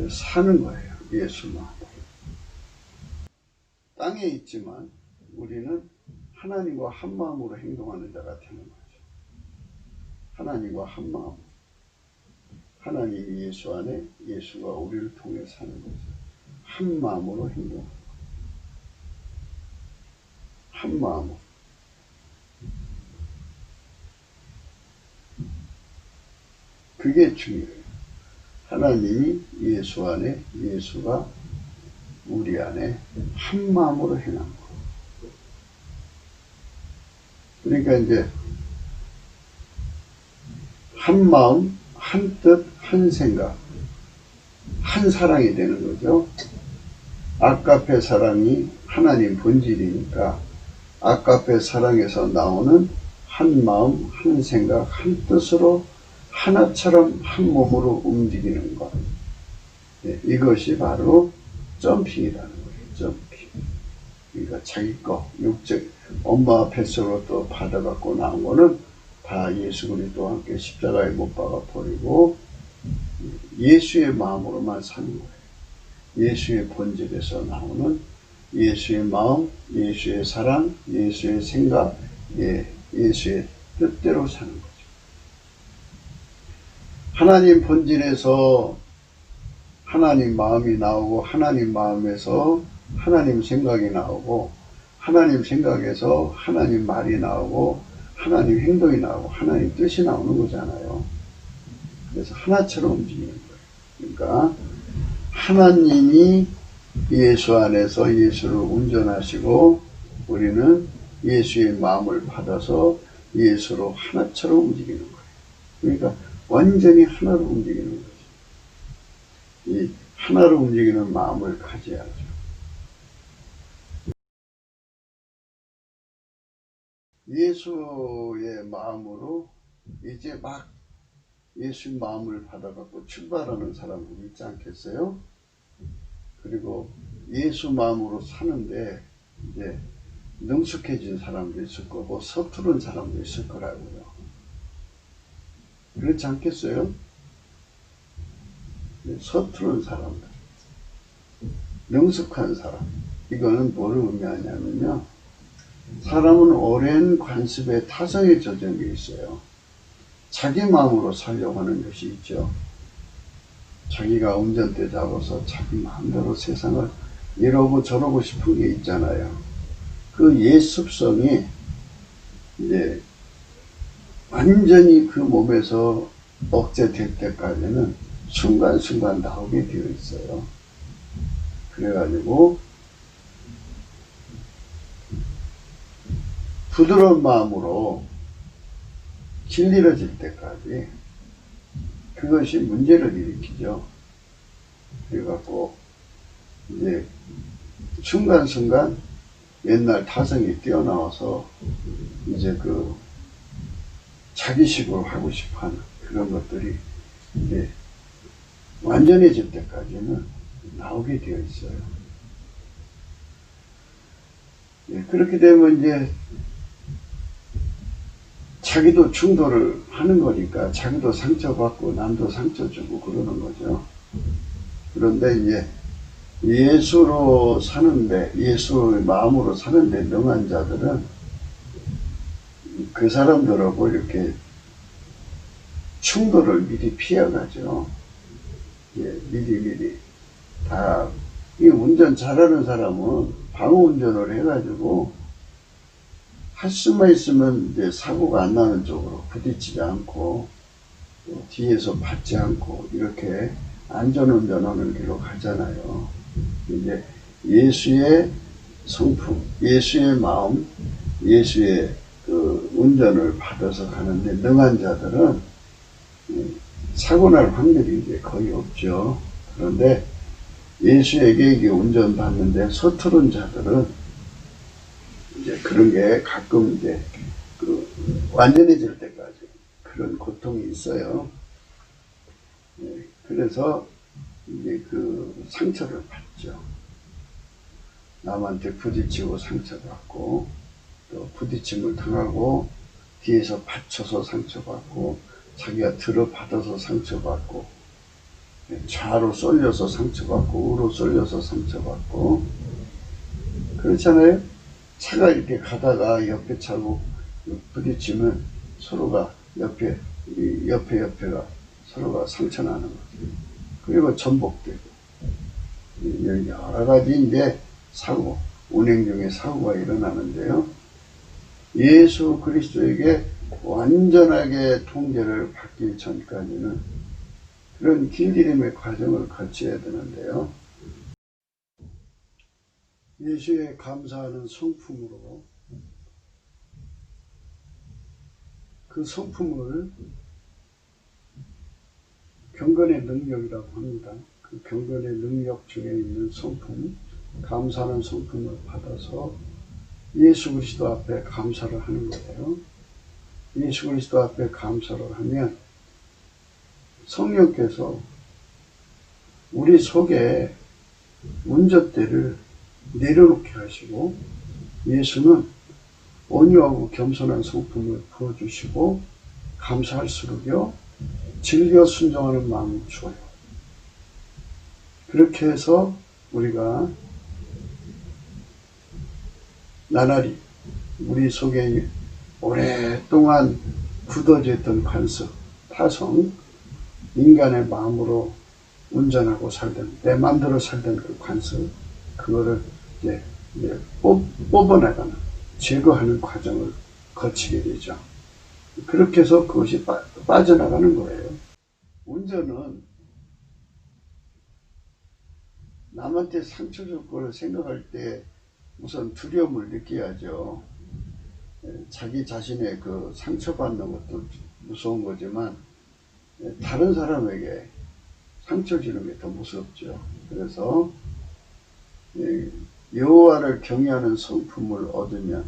사는 거예요. 예수 마음으로. 땅에 있지만 우리는 하나님과 한 마음으로 행동하는 자가 되는 거죠. 하나님과 한 마음. 하나님이 예수 안에 예수가 우리를 통해 사는 거죠. 한 마음으로 행동하는 거예요. 한 마음으로. 그게 중요해요. 하나님이 예수 안에 예수가 우리 안에 한 마음으로 행한 거. 그러니까 이제 한 마음, 한 뜻, 한 생각, 한 사랑이 되는 거죠. 아까페 사랑이 하나님 본질이니까 아까페 사랑에서 나오는 한 마음, 한 생각, 한 뜻으로 하나처럼 한 몸으로 움직이는 것. 이것이 바로 점핑이라는 거예요. 점핑. 그러니까 자기 거, 육적, 엄마 뱃속으로 받아갖고 나온 거는 다 예수 그리스도와 함께 십자가에 못 박아 버리고 예수의 마음으로만 사는 거예요. 예수의 본질에서 나오는 예수의 마음, 예수의 사랑, 예수의 생각, 예수의 뜻대로 사는 거죠. 하나님 본질에서 하나님 마음이 나오고, 하나님 마음에서 하나님 생각이 나오고, 하나님 생각에서 하나님 말이 나오고, 하나님 행동이 나오고, 하나님 뜻이 나오는 거잖아요. 그래서 하나처럼 움직이는 거예요. 그러니까 하나님이 예수 안에서 예수를 운전하시고, 우리는 예수의 마음을 받아서 예수로 하나처럼 움직이는 거예요. 그러니까 완전히 하나로 움직이는 거죠. 이 하나로 움직이는 마음을 가져야죠. 예수의 마음으로 이제 막 예수의 마음을 받아갖고 출발하는 사람들이 있지 않겠어요? 그리고 예수 마음으로 사는데 이제 능숙해진 사람도 있을 거고 서투른 사람도 있을 거라고요. 그렇지 않겠어요? 서투른 사람들, 능숙한 사람, 이거는 뭐를 의미하냐면요, 사람은 오랜 관습에 타성에 젖은 게 있어요. 자기 마음으로 살려고 하는 것이 있죠. 자기가 운전대 잡아서 자기 마음대로 세상을 이러고 저러고 싶은 게 있잖아요. 그 옛 습성이 이제 완전히 그 몸에서 억제될 때까지는 순간순간 나오게 되어 있어요. 그래가지고 부드러운 마음으로 길들여질 때까지 그것이 문제를 일으키죠. 그래갖고 이제 순간순간 옛날 타성이 뛰어나와서 이제 그 자기식으로 하고 싶어하는 그런 것들이 이제 완전해질 때까지는 나오게 되어 있어요. 예, 그렇게 되면 이제 자기도 충돌을 하는 거니까 자기도 상처받고 남도 상처 주고 그러는 거죠. 그런데 이제 예수로 사는데, 예수의 마음으로 사는데 능한 자들은 그 사람들하고 이렇게 충돌을 미리 피해가죠. 예, 미리 다, 이 운전 잘하는 사람은 방어 운전을 해가지고 할 수만 있으면 이제 사고가 안 나는 쪽으로 부딪히지 않고 뒤에서 받지 않고 이렇게 안전운전하는 길로 가잖아요. 이제 예수의 성품, 예수의 마음, 예수의 그 운전을 받아서 가는데 능한 자들은 사고 날 확률이 이제 거의 없죠. 그런데 예수에게 이게 운전받는데 서투른 자들은 이제 그런 게 가끔 이제 그 완전해질 때까지 그런 고통이 있어요. 그래서 이제 그 상처를 받죠. 남한테 부딪히고 상처받고 또 부딪힘을 당하고 뒤에서 받쳐서 상처받고 자기가 들어받아서 상처받고 좌로 쏠려서 상처받고 우로 쏠려서 상처받고 그렇잖아요. 차가 이렇게 가다가 옆에 차고 부딪히면 서로가 옆에가 서로가 상처나는 거죠. 그리고 전복되고 여러 가지 이제 사고, 운행 중에 사고가 일어나는데요. 예수 그리스도에게 완전하게 통제를 받기 전까지는 그런 길들임의 과정을 거쳐야 되는데요. 예수에 감사하는 성품으로 그 성품을 경건의 능력이라고 합니다. 그 경건의 능력 중에 있는 성품, 감사하는 성품을 받아서 예수 그리스도 앞에 감사를 하는 거예요. 예수 그리스도 앞에 감사를 하면 성령께서 우리 속에 문제들을 내려놓게 하시고 예수는 온유하고 겸손한 성품을 부어주시고 감사할수록요 즐겨 순종하는 마음을 주어요. 그렇게 해서 우리가 나날이 우리 속에 오랫동안 굳어져 있던 관습, 타성, 인간의 마음으로 운전하고 살던, 내 마음대로 살던 그 관습, 그거를 이제 뽑아내가는, 제거하는 과정을 거치게 되죠. 그렇게 해서 그것이 빠져나가는 거예요. 운전은 남한테 상처 줄 걸 생각할 때 우선 두려움을 느껴야죠. 자기 자신의 그 상처받는 것도 무서운 거지만 다른 사람에게 상처 주는 게 더 무섭죠. 그래서 여호와를 경외하는 성품을 얻으면,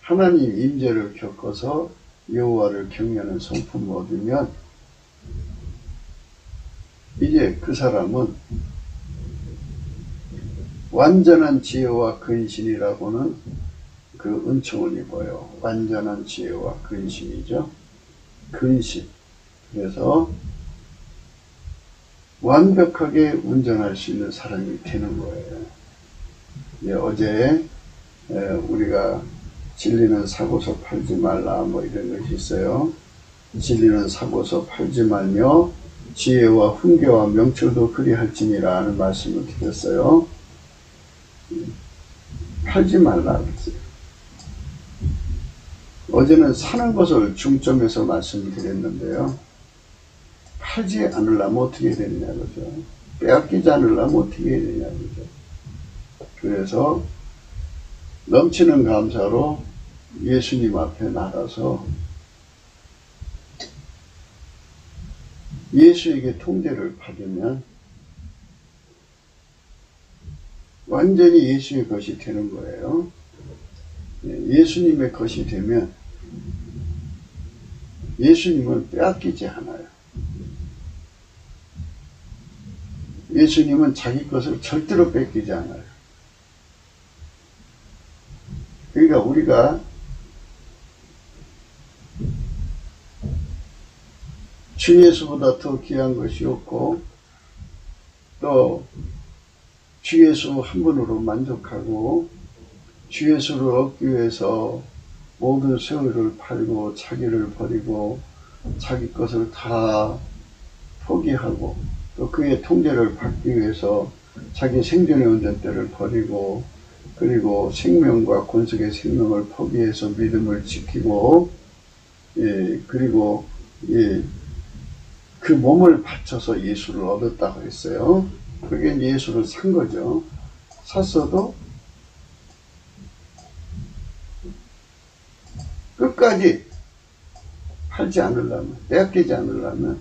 하나님 임재를 겪어서 여호와를 경외하는 성품을 얻으면 이제 그 사람은 완전한 지혜와 근신이라고는 그 은총을 입어요. 완전한 지혜와 근신이죠. 근신. 그래서 완벽하게 운전할 수 있는 사람이 되는 거예요. 어제 우리가 진리는 사고서 팔지 말라 뭐 이런 것이 있어요. 진리는 사고서 팔지 말며 지혜와 훈계와 명철도 그리할지니라 하는 말씀을 드렸어요. 팔지 말라 그랬어요. 어제는 사는 것을 중점해서 말씀을 드렸는데요. 팔지 않으려면 어떻게 해야 되느냐 그죠. 빼앗기지 않으려면 어떻게 해야 되느냐 그죠. 그래서 넘치는 감사로 예수님 앞에 나가서 예수에게 통제를 받으면 완전히 예수의 것이 되는 거예요. 예수님의 것이 되면 예수님은 빼앗기지 않아요. 예수님은 자기 것을 절대로 뺏기지 않아요. 그러니까 우리가 주 예수보다 더 귀한 것이 없고, 또 주 예수 한 분으로 만족하고, 주 예수를 얻기 위해서 모든 세월을 팔고 자기를 버리고 자기 것을 다 포기하고, 또 그의 통제를 받기 위해서 자기 생존의 운전대를 버리고, 그리고 생명과 권속의 생명을 포기해서 믿음을 지키고, 그리고 그 몸을 바쳐서 예수를 얻었다고 했어요. 그게 예수를 산 거죠. 샀어도 끝까지 팔지 않으려면, 빼앗기지 않으려면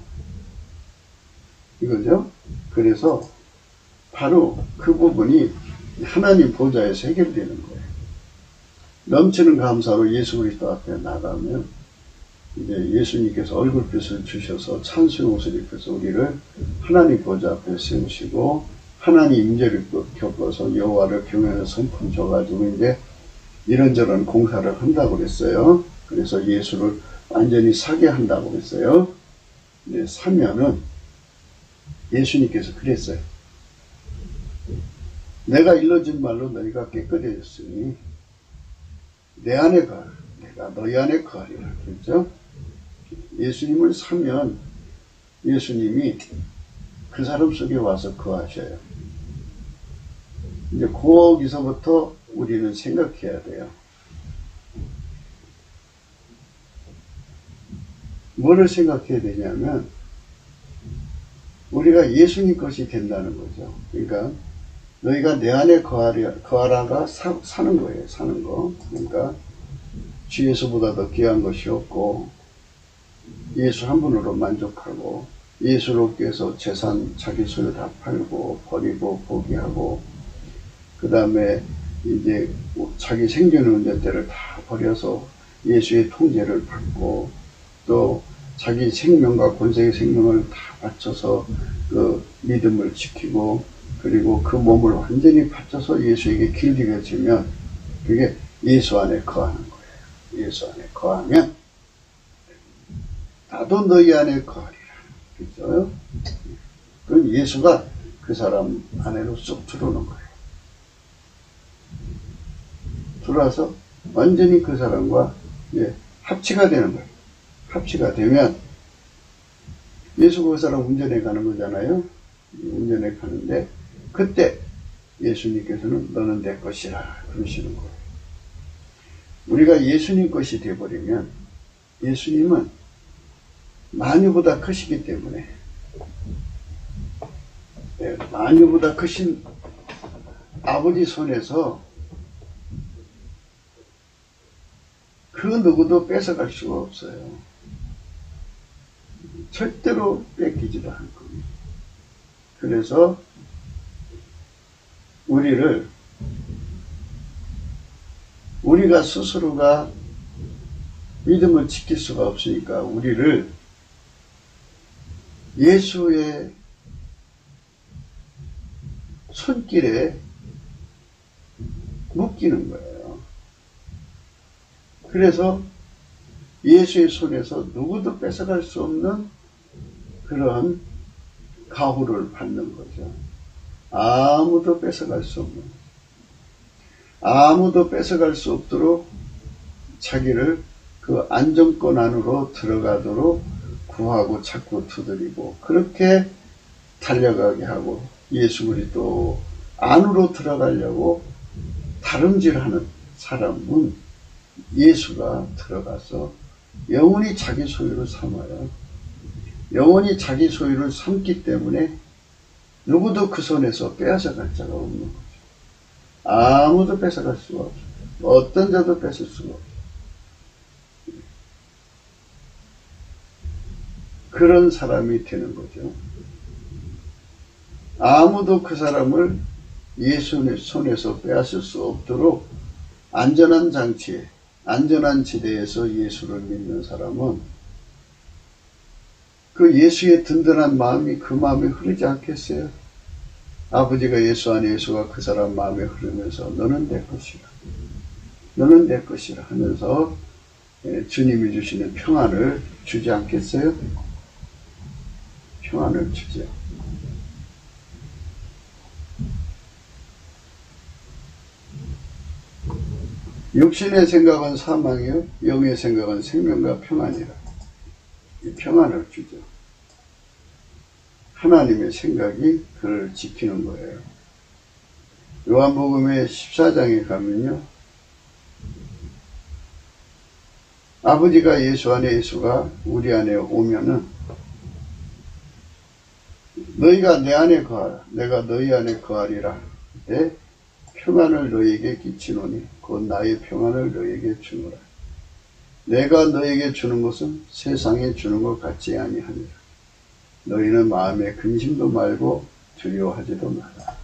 이거죠. 그래서 바로 그 부분이 하나님 보좌에서 해결되는 거예요. 넘치는 감사로 예수 그리스도 앞에 나가면 이제 예수님께서 얼굴빛을 주셔서 찬송의 옷을 입혀서 우리를 하나님 보좌 앞에 세우시고, 하나님 임재를 겪어서 여호와를 경외하는 성품 줘가지고 이제 이런저런 공사를 한다고 그랬어요. 그래서 예수를 완전히 사게 한다고 그랬어요. 사면은 예수님께서 그랬어요. 내가 일러준 말로 너희가 깨끗해졌으니 내 안에 거하라. 내가 너희 안에 거하리라. 그랬죠? 예수님을 사면 예수님이 그 사람 속에 와서 거하셔요. 이제 거기서부터 우리는 생각해야 돼요. 뭐를 생각해야 되냐면 우리가 예수님 것이 된다는 거죠. 그러니까 너희가 내 안에 거하라가 사는 거예요. 사는 거. 그러니까 주 예수보다 더 귀한 것이 없고, 예수 한 분으로 만족하고, 예수를 얻기 위해서 재산 자기 소유 다 팔고 버리고 포기하고, 그 다음에 이제 자기 생존의 운전대를 다 버려서 예수의 통제를 받고, 또 자기 생명과 권세의 생명을 다 바쳐서 그 믿음을 지키고, 그리고 그 몸을 완전히 바쳐서 예수에게 길들여지면 그게 예수 안에 거하는 거예요. 예수 안에 거하면 나도 너희 안에 거하리라. 그렇죠? 그럼 예수가 그 사람 안에로 쏙 들어오는 거예요. 들어와서 완전히 그 사람과 합치가 되는 거예요. 합치가 되면 예수가 그 사람 운전해 가는 거잖아요. 운전해 가는데 그때 예수님께서는 너는 내 것이라 그러시는 거예요. 우리가 예수님 것이 되어버리면 예수님은 마녀보다 크시기 때문에 마녀보다 크신 아버지 손에서 그 누구도 뺏어갈 수가 없어요. 절대로 뺏기지도 않을 겁니다. 그래서 우리가 스스로가 믿음을 지킬 수가 없으니까 우리를 예수의 손길에 묶이는 거예요. 그래서 예수의 손에서 누구도 뺏어갈 수 없는 그런 가호를 받는 거죠. 아무도 뺏어갈 수 없는, 아무도 뺏어갈 수 없도록 자기를 그 안정권 안으로 들어가도록 구하고 자꾸 두드리고 그렇게 달려가게 하고 예수 그리스도 안으로 들어가려고 다름질하는 사람은 예수가 들어가서 영원히 자기 소유를 삼아요. 영원히 자기 소유를 삼기 때문에 누구도 그 손에서 빼앗아갈 자가 없는 거죠. 아무도 뺏어갈 수가 없어요. 어떤 자도 뺏을 수가 없어요. 그런 사람이 되는 거죠. 아무도 그 사람을 예수의 손에서 빼앗을 수 없도록 안전한 장치에, 안전한 지대에서 예수를 믿는 사람은 그 예수의 든든한 마음이 그 마음에 흐르지 않겠어요? 아버지가 예수 안에 예수가 그 사람 마음에 흐르면서 너는 내 것이라, 너는 내 것이라 하면서 주님이 주시는 평안을 주지 않겠어요? 평안을 주죠. 육신의 생각은 사망이요 영의 생각은 생명과 평안이라. 이 평안을 주죠. 하나님의 생각이 그를 지키는 거예요. 요한복음의 14장에 가면요, 아버지가 예수 안에 예수가 우리 안에 오면은 너희가 내 안에 거하라 내가 너희 안에 거하리라. 내 평안을 너희에게 끼치노니 곧 나의 평안을 너희에게 주노라. 내가 너희에게 주는 것은 세상에 주는 것 같지 아니하니라. 너희는 마음에 근심도 말고 두려워하지도 마라.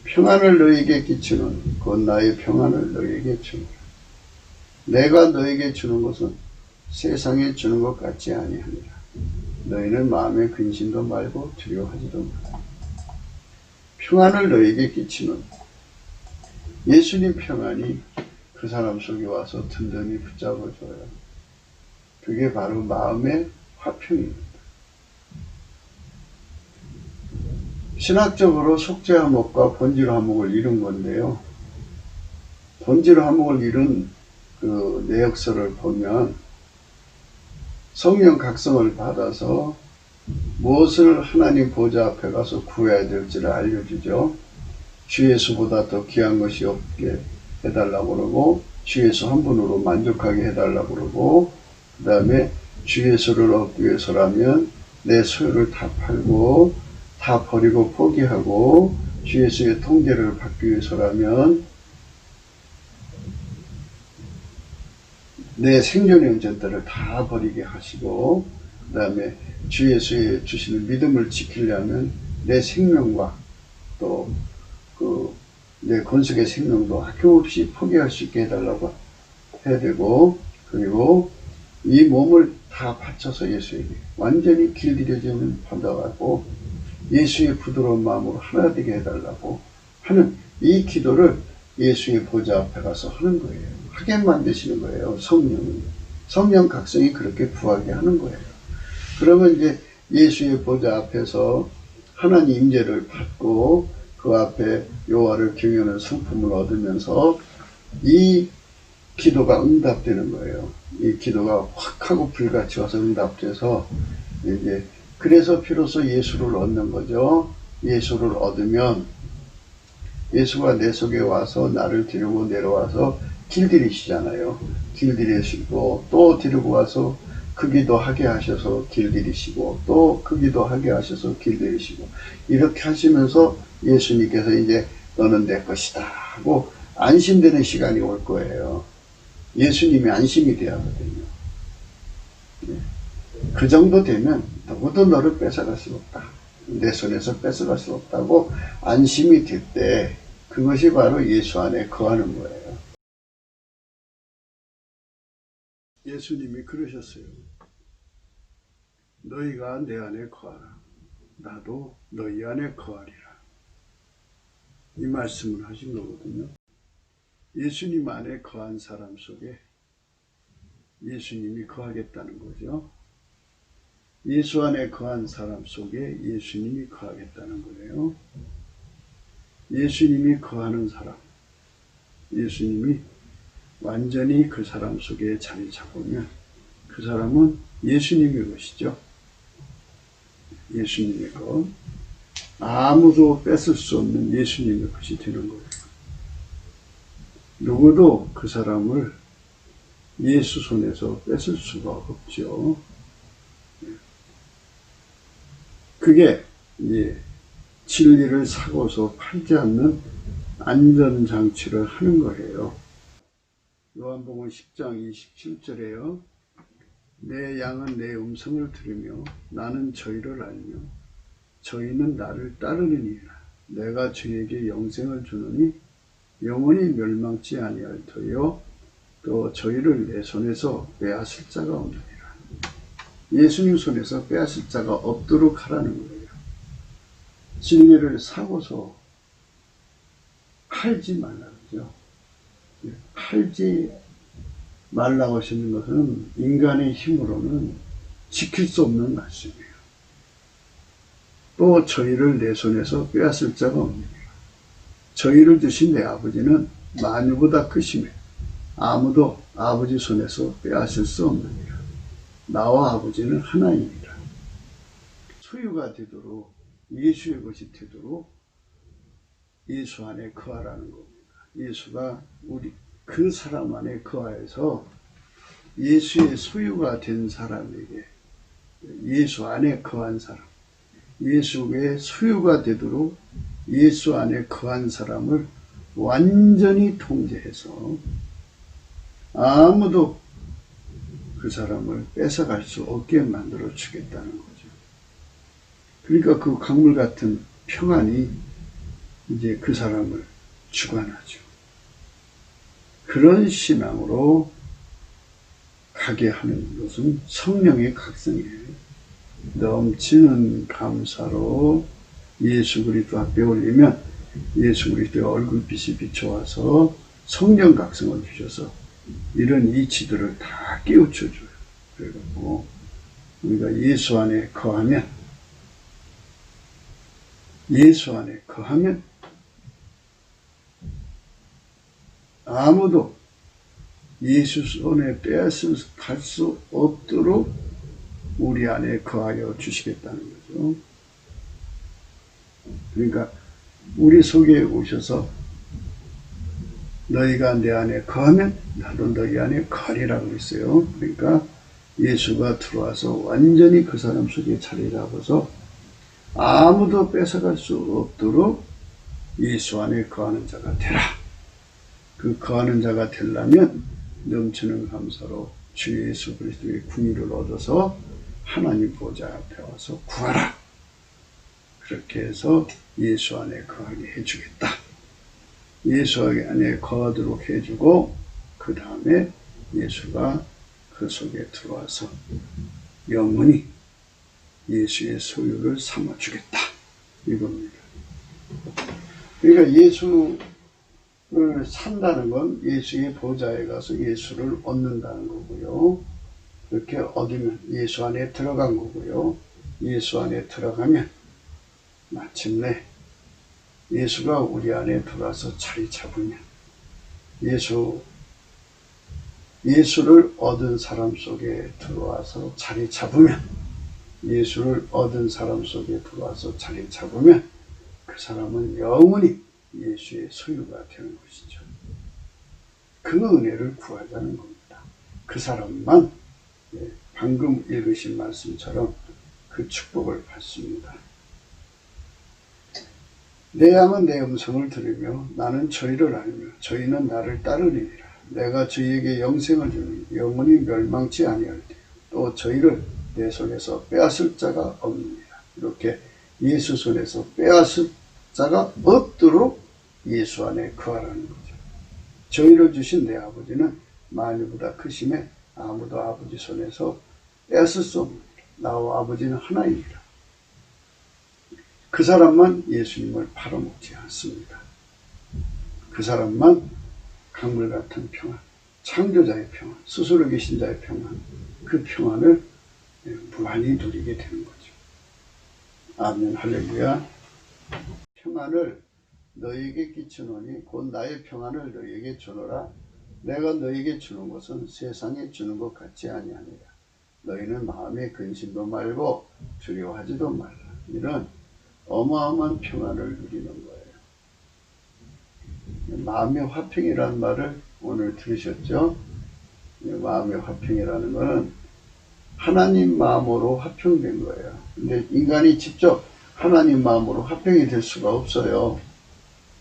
평안을 너희에게 끼치노니 곧 나의 평안을 너희에게 주노라. 내가 너희에게 주는 것은 세상에 주는 것 같지 아니하니라. 너희는 마음에 근심도 말고 두려워하지도 마라. 평안을 너희에게 끼치는 예수님 평안이 그 사람 속에 와서 든든히 붙잡아줘요. 그게 바로 마음의 화평입니다. 신학적으로 속죄화목과 본질화목을 이룬 건데요. 본질화목을 이룬 그 내역서를 보면 성령 각성을 받아서 무엇을 하나님 보좌 앞에 가서 구해야 될지를 알려주죠. 주 예수보다 더 귀한 것이 없게 해달라고 그러고 주 예수 한 분으로 만족하게 해달라고 그러고 그 다음에 주 예수를 얻기 위해서라면 내 소유를 다 팔고 다 버리고 포기하고 주 예수의 통제를 받기 위해서라면 내 생존의 운전들을 다 버리게 하시고 그 다음에 주 예수의 주시는 믿음을 지키려면 내 생명과 또 내 건석의 생명도 아낌없이 포기할 수 있게 해달라고 해야 되고 그리고 이 몸을 다 바쳐서 예수에게 완전히 길들여지는 받아가고 예수의 부드러운 마음으로 하나 되게 해달라고 하는 이 기도를 예수의 보좌 앞에 가서 하는 거예요. 하게 만드시는 거예요. 성령 각성이 그렇게 구하게 하는 거예요. 그러면 이제 예수의 보좌 앞에서 하나님 임재를 받고 그 앞에 여호와를 경외하는 성품을 얻으면서 이 기도가 응답되는 거예요. 이 기도가 확 하고 불같이 와서 응답돼서 이제 그래서 비로소 예수를 얻는 거죠. 예수를 얻으면 예수가 내 속에 와서 나를 데리고 내려와서 길들이시잖아요. 길들이시고 또 데리고 와서 그 기도하게 하셔서 길들이시고 또 그 기도하게 하셔서 길들이시고 이렇게 하시면서 예수님께서 이제 너는 내 것이다 하고 안심되는 시간이 올 거예요. 예수님이 안심이 돼야 하거든요. 그 정도 되면 누구도 너를 뺏어갈 수 없다. 내 손에서 뺏어갈 수 없다고 안심이 될 때 그것이 바로 예수 안에 거하는 거예요. 예수님이 그러셨어요. 너희가 내 안에 거하라. 나도 너희 안에 거하리라. 이 말씀을 하신 거거든요. 예수님 안에 거한 사람 속에 예수님이 거하겠다는 거죠. 예수 안에 거한 사람 속에 예수님이 거하겠다는 거예요. 예수님이 거하는 사람, 예수님이 완전히 그 사람 속에 자리 잡으면 그 사람은 예수님의 것이죠. 예수님의 것. 아무도 뺏을 수 없는 예수님의 것이 되는 거예요. 누구도 그 사람을 예수 손에서 뺏을 수가 없죠. 그게 진리를 사고서 팔지 않는 안전장치를 하는 거예요. 요한복음 10장 27절에요. 내 양은 내 음성을 들으며 나는 저희를 알며 저희는 나를 따르느니라. 내가 저희에게 영생을 주느니 영원히 멸망치 아니할 터요 또 저희를 내 손에서 빼앗을 자가 없느니라. 예수님 손에서 빼앗을 자가 없도록 하라는 거예요. 진리를 사고서 팔지 말라고죠. 팔지 말라고 하시는 것은 인간의 힘으로는 지킬 수 없는 말씀이에요. 또 저희를 내 손에서 빼앗을 자가 없느니라. 저희를 주신 내 아버지는 만유보다 크시며 아무도 아버지 손에서 빼앗을 수 없느니라. 나와 아버지는 하나이니라. 소유가 되도록 예수의 것이 되도록 예수 안에 거하라는 겁니다. 예수가 우리 그 사람 안에 거하여서 예수의 소유가 된 사람에게 예수 안에 거한 사람, 예수의 소유가 되도록 예수 안에 거한 사람을 완전히 통제해서 아무도 그 사람을 뺏어갈 수 없게 만들어 주겠다는 거죠. 그러니까 그 강물 같은 평안이 이제 그 사람을 주관하죠. 그런 신앙으로 가게 하는 것은 성령의 각성이에요. 넘치는 감사로 예수 그리스도 앞에 올리면 예수 그리스도의 얼굴빛이 비춰와서 성령 각성을 주셔서 이런 이치들을 다 깨우쳐줘요. 그리고 우리가 예수 안에 거하면 아무도 예수 손에 빼앗을 갈 수 없도록 우리 안에 거하여 주시겠다는 거죠. 그러니까 우리 속에 오셔서 너희가 내 안에 거하면 나도 너희 안에 거하리라고 했어요. 그러니까 예수가 들어와서 완전히 그 사람 속에 자리 잡아서 아무도 뺏어갈 수 없도록 예수 안에 거하는 자가 되라. 그 거하는 자가 되려면 넘치는 감사로 주 예수 그리스도의 궁유를 얻어서 하나님 보좌 앞에 와서 구하라. 그렇게 해서 예수 안에 거하게 해주겠다. 예수 안에 거하도록 해주고 그 다음에 예수가 그 속에 들어와서 영원히 예수의 소유를 삼아주겠다. 이겁니다. 그러니까 예수를 산다는 건 예수의 보좌에 가서 예수를 얻는다는 거고요. 그렇게 얻으면 예수 안에 들어간 거고요. 예수 안에 들어가면 마침내 예수가 우리 안에 들어와서 자리 잡으면 예수를 얻은 사람 속에 들어와서 자리 잡으면 예수를 얻은 사람 속에 들어와서 자리 잡으면 그 사람은 영원히 예수의 소유가 되는 것이죠. 그 은혜를 구하자는 겁니다. 그 사람만 방금 읽으신 말씀처럼 그 축복을 받습니다. 내 양은 내 음성을 들으며 나는 저희를 알며 저희는 나를 따르리라. 내가 저희에게 영생을 주니 영원히 멸망치 아니할 테요. 또 저희를 내 손에서 빼앗을 자가 없느니라. 이렇게 예수 손에서 빼앗을 자가 없도록 예수 안에 거하라는 거죠. 저희를 주신 내 아버지는 만유보다 크심에 아무도 아버지 손에서 빼앗을 수 없느니라. 나와 아버지는 하나이니라. 그 사람만 예수님을 팔아먹지 않습니다. 그 사람만 강물 같은 평안, 창조자의 평안, 스스로 계신 자의 평안, 그 평안을 무한히 누리게 되는 거죠. 아멘, 할렐루야. 평안을 너희에게 끼치노니 곧 나의 평안을 너희에게 주노라. 내가 너희에게 주는 것은 세상에 주는 것 같지 아니하니라. 너희는 마음에 근심도 말고 두려워하지도 말라. 이런 어마어마한 평안을 누리는 거예요. 마음의 화평이라는 말을 오늘 들으셨죠? 마음의 화평이라는 것은 하나님 마음으로 화평된 거예요. 근데 인간이 직접 하나님 마음으로 화평이 될 수가 없어요.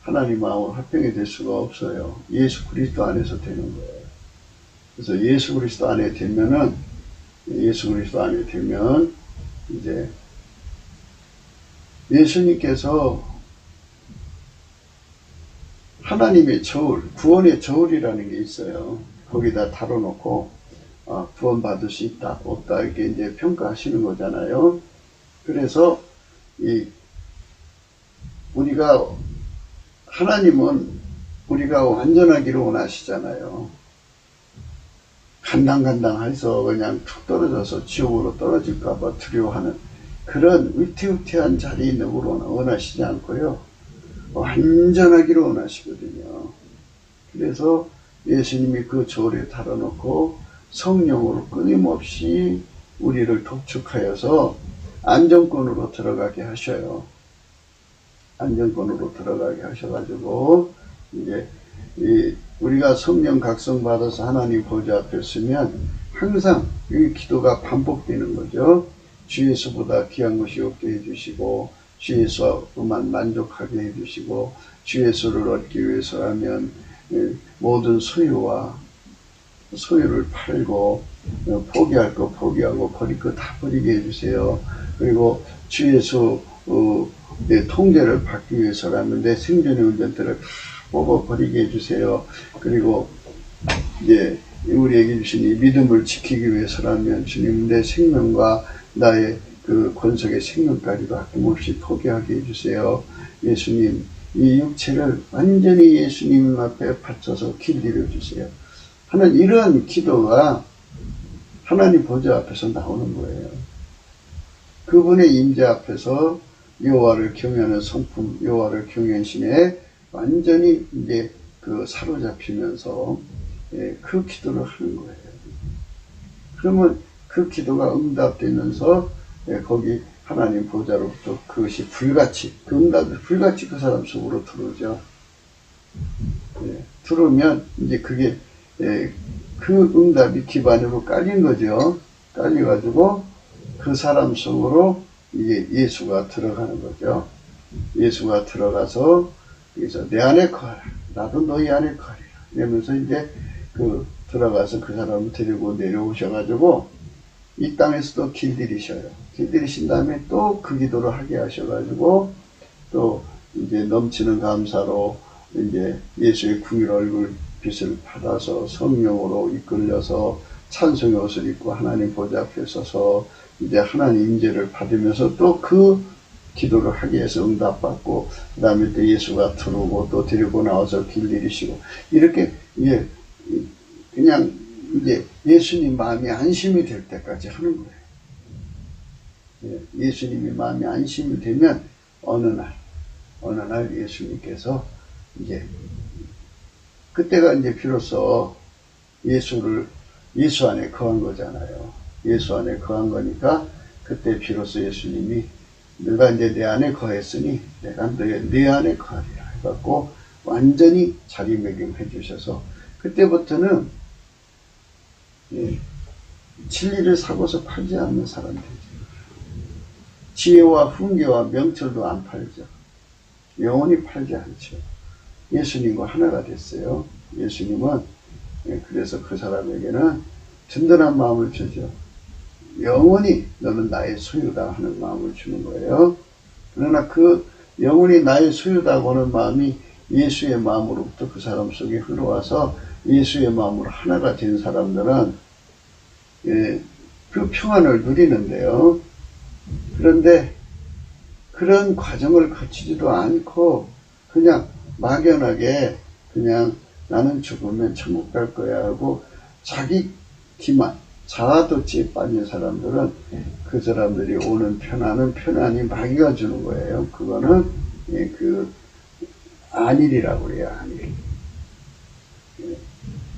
하나님 마음으로 화평이 될 수가 없어요. 예수 그리스도 안에서 되는 거예요. 그래서 예수 그리스도 안에 되면 이제 예수님께서 하나님의 저울, 구원의 저울이라는 게 있어요. 거기다 달아놓고 구원받을 수 있다, 없다 이렇게 이제 평가하시는 거잖아요. 그래서 하나님은 우리가 완전하기를 원하시잖아요. 간당간당해서 그냥 툭 떨어져서 지옥으로 떨어질까봐 두려워하는 그런 위태위태한 자리에 있는 걸 원하시지 않고요. 완전하기를 원하시거든요. 그래서 예수님이 그 저울에 달아놓고 성령으로 끊임없이 우리를 독촉하여서 안정권으로 들어가게 하셔요. 안정권으로 들어가게 하셔가지고 이제 우리가 성령 각성 받아서 하나님 보좌 앞에 서면 항상 이 기도가 반복되는 거죠. 주 예수보다 귀한 것이 없게 해주시고 주 예수만 만족하게 해주시고 주 예수를 얻기 위해서라면 모든 소유를 팔고 포기할 거 포기하고 버릴 거 다 버리게 해주세요. 그리고 주 예수 통제를 받기 위해서라면 내 생존의 운전대를 다 뽑아버리게 해주세요. 그리고 이제 우리에게 주신 이 믿음을 지키기 위해서라면 주님 내 생명과 나의 그 권속의 생명까지도 아낌없이 포기하게 해주세요. 예수님 이 육체를 완전히 예수님 앞에 바쳐서 길들여 주세요. 하는 이런 기도가 하나님 보좌 앞에서 나오는 거예요. 그분의 임재 앞에서 여호와를 경외하는 성품, 여호와를 경외하는 신에 완전히 이제 그 사로잡히면서 그 기도를 하는 거예요. 그러면 그 기도가 응답되면서 거기 하나님 보좌로부터 그것이 불같이, 그 응답이 불같이 그 사람 속으로 들어오죠. 들어오면 이제 그게 그 응답이 기반으로 깔린 거죠. 깔려가지고 그 사람 속으로 이게 예수가 들어가는 거죠. 예수가 들어가서 그래서 내 안에 거하라, 나도 너희 안에 거하리라 이러면서 이제 들어가서 그 사람을 데리고 내려오셔가지고 이 땅에서도 길들이셔요. 길들이신 다음에 또 그 기도를 하게 하셔가지고 또 이제 넘치는 감사로 이제 예수의 궁일 얼굴 빛을 받아서 성령으로 이끌려서 찬송의 옷을 입고 하나님 보좌 앞에 서서 이제 하나님 임재를 받으면서 또 그 기도를 하기 위해서 응답받고 그 다음에 또 예수가 들어오고 또 데리고 나와서 길들이시고 이렇게 그냥 이제 예수님 마음이 안심이 될 때까지 하는 거예요. 예수님이 마음이 안심이 되면 어느 날 예수님께서 이제 그때가 이제 비로소 예수 안에 거한 거잖아요. 예수 안에 거한 거니까 그때 비로소 예수님이 너가 이제 내 안에 거했으니 내가 네 안에 거하리라 해갖고 완전히 자기매김해 주셔서 그때부터는 진리를 사고서 팔지 않는 사람 되죠. 지혜와 훈계와 명철도 안 팔죠. 영원히 팔지 않죠. 예수님과 하나가 됐어요. 예수님은 그래서 그 사람에게는 든든한 마음을 주죠. 영원히 너는 나의 소유다 하는 마음을 주는 거예요. 그러나 그 영원히 나의 소유다고 하는 마음이 예수의 마음으로부터 그 사람 속에 흘러와서 예수의 마음으로 하나가 된 사람들은 그 평안을 누리는데요. 그런데 그런 과정을 거치지도 않고 그냥 막연하게 그냥 나는 죽으면 천국 갈 거야 하고 자기 기만, 자아도취에 빠진 사람들은 그 사람들이 오는 편안은 편안히 마귀가 주는 거예요. 그거는 그 안일이라고 그래요. 안일.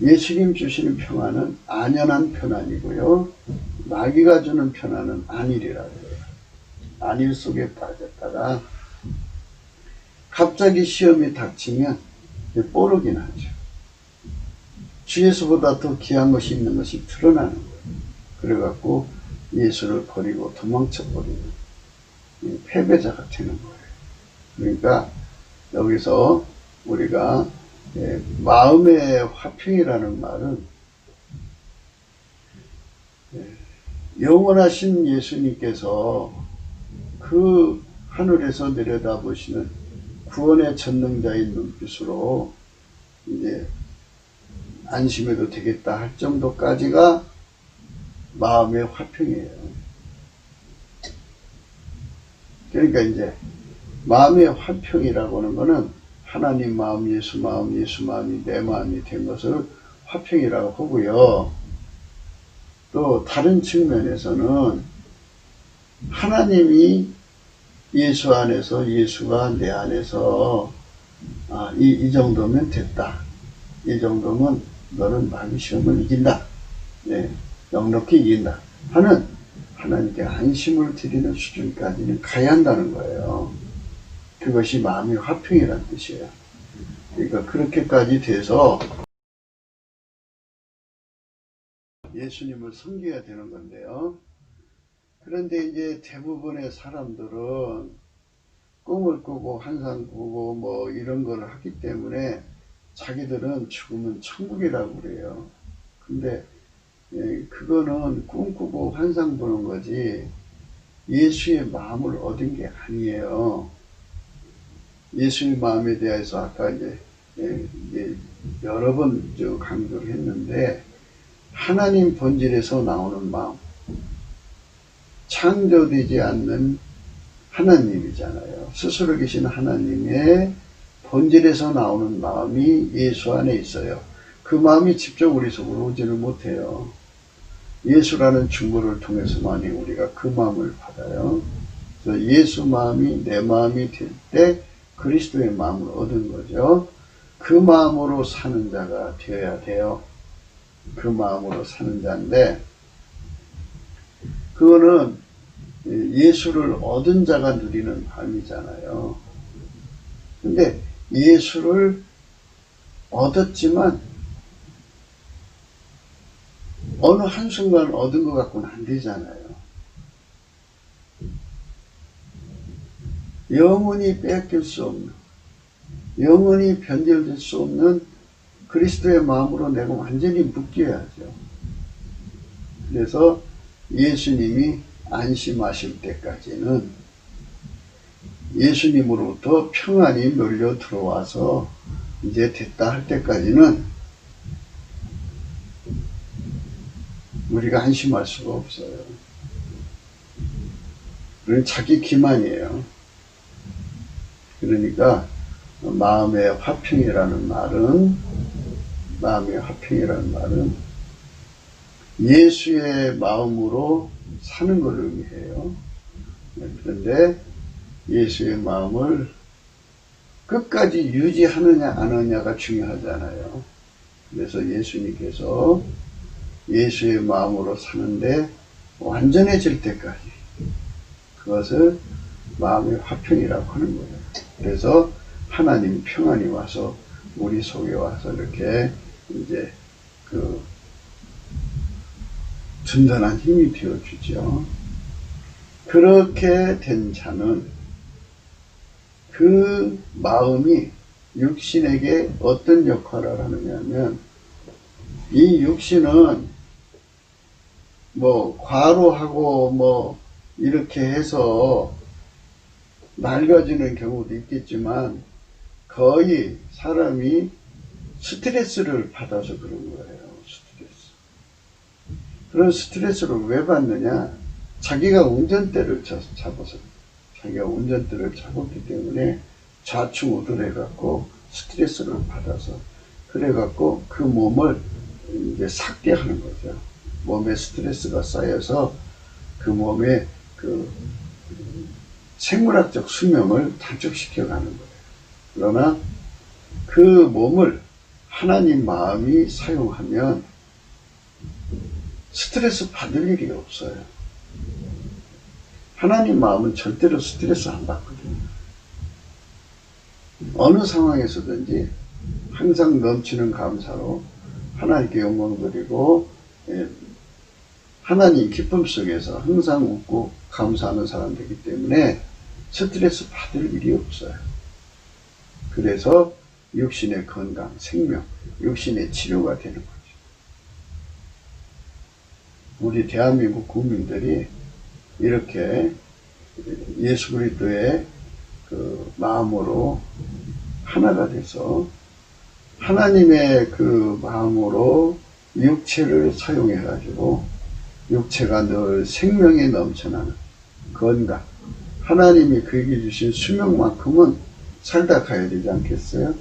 예수님 주시는 평안은 안연한 편안이고요. 마귀가 주는 편안은 안일이라고 해요. 안일 속에 빠졌다가 갑자기 시험이 닥치면 뽀르긴 하죠. 주에서보다 더 귀한 것이 있는 것이 드러나는 거예요. 그래갖고 예수를 버리고 도망쳐버리는 패배자가 되는 거예요. 그러니까 여기서 우리가 마음의 화평이라는 말은 영원하신 예수님께서 그 하늘에서 내려다보시는 구원의 전능자인 눈빛으로 이제 안심해도 되겠다 할 정도까지가 마음의 화평이에요. 그러니까 이제 마음의 화평이라고 하는 거는 하나님 마음, 예수 마음이 내 마음이 된 것을 화평이라고 하고요. 또 다른 측면에서는 하나님이 예수 안에서 예수가 내 안에서 이 정도면 됐다. 이 정도면 너는 마귀 시험을 이긴다. 넉넉히 이긴다. 하는 하나님께 안심을 드리는 수준까지는 가야 한다는 거예요. 그것이 마음의 화평이라는 뜻이에요. 그러니까 그렇게까지 돼서 예수님을 섬겨야 되는 건데요. 그런데 이제 대부분의 사람들은 꿈을 꾸고 환상 꾸고 뭐 이런 걸 하기 때문에 자기들은 죽으면 천국이라고 그래요. 근데 그거는 꿈꾸고 환상 보는 거지 예수의 마음을 얻은 게 아니에요. 예수의 마음에 대해서 아까 이제 여러 번 강조를 했는데 하나님 본질에서 나오는 마음, 창조되지 않는 하나님이잖아요. 스스로 계신 하나님의 본질에서 나오는 마음이 예수 안에 있어요. 그 마음이 직접 우리 속으로 오지를 못해요. 예수라는 중보를 통해서만이 우리가 그 마음을 받아요. 그래서 예수 마음이 내 마음이 될 때 그리스도의 마음을 얻은 거죠. 그 마음으로 사는 자가 되어야 돼요. 그 마음으로 사는 자인데 그거는 예수를 얻은 자가 누리는 마음이잖아요. 근데 예수를 얻었지만 어느 한순간 얻은 것 갖고는 안 되잖아요. 영원히 빼앗길 수 없는, 영원히 변절될 수 없는 그리스도의 마음으로 내가 완전히 묶여야죠. 그래서 예수님이 안심하실 때까지는 예수님으로부터 평안이 몰려 들어와서 이제 됐다 할 때까지는 우리가 안심할 수가 없어요. 그건 자기 기만이에요. 그러니까 마음의 화평이라는 말은 예수의 마음으로 사는 것을 의미해요. 그런데 예수의 마음을 끝까지 유지하느냐 안 하느냐가 중요하잖아요. 그래서 예수님께서 예수의 마음으로 사는데 완전해질 때까지 그것을 마음의 화평이라고 하는 거예요. 그래서 하나님 평안이 와서 우리 속에 와서 이렇게 이제 그 든든한 힘이 되어주죠. 그렇게 된 자는 그 마음이 육신에게 어떤 역할을 하느냐면, 이 육신은 뭐 과로하고 뭐 이렇게 해서 낡아지는 경우도 있겠지만 거의 사람이 스트레스를 받아서 그런 거예요. 스트레스. 그런 스트레스를 왜 받느냐? 자기가 운전대를 잡아서, 자기가 운전대를 잡았기 때문에 좌충우돌해갖고 스트레스를 받아서, 그래갖고 그 몸을 이제 삭게 하는 거죠. 몸에 스트레스가 쌓여서 그 몸에 그 생물학적 수명을 단축시켜 가는 거예요. 그러나 그 몸을 하나님 마음이 사용하면 스트레스 받을 일이 없어요. 하나님 마음은 절대로 스트레스 안 받거든요. 어느 상황에서든지 항상 넘치는 감사로 하나님께 영광 드리고, 하나님 기쁨 속에서 항상 웃고 감사하는 사람들이기 때문에 스트레스 받을 일이 없어요. 그래서 육신의 건강, 생명, 육신의 치료가 되는 거죠. 우리 대한민국 국민들이 이렇게 예수 그리스도의 그 마음으로 하나가 돼서 하나님의 그 마음으로 육체를 사용해 가지고 육체가 늘 생명이 넘쳐나는 건강, 하나님이 그에게 주신 수명만큼은 살다 가야 되지 않겠어요?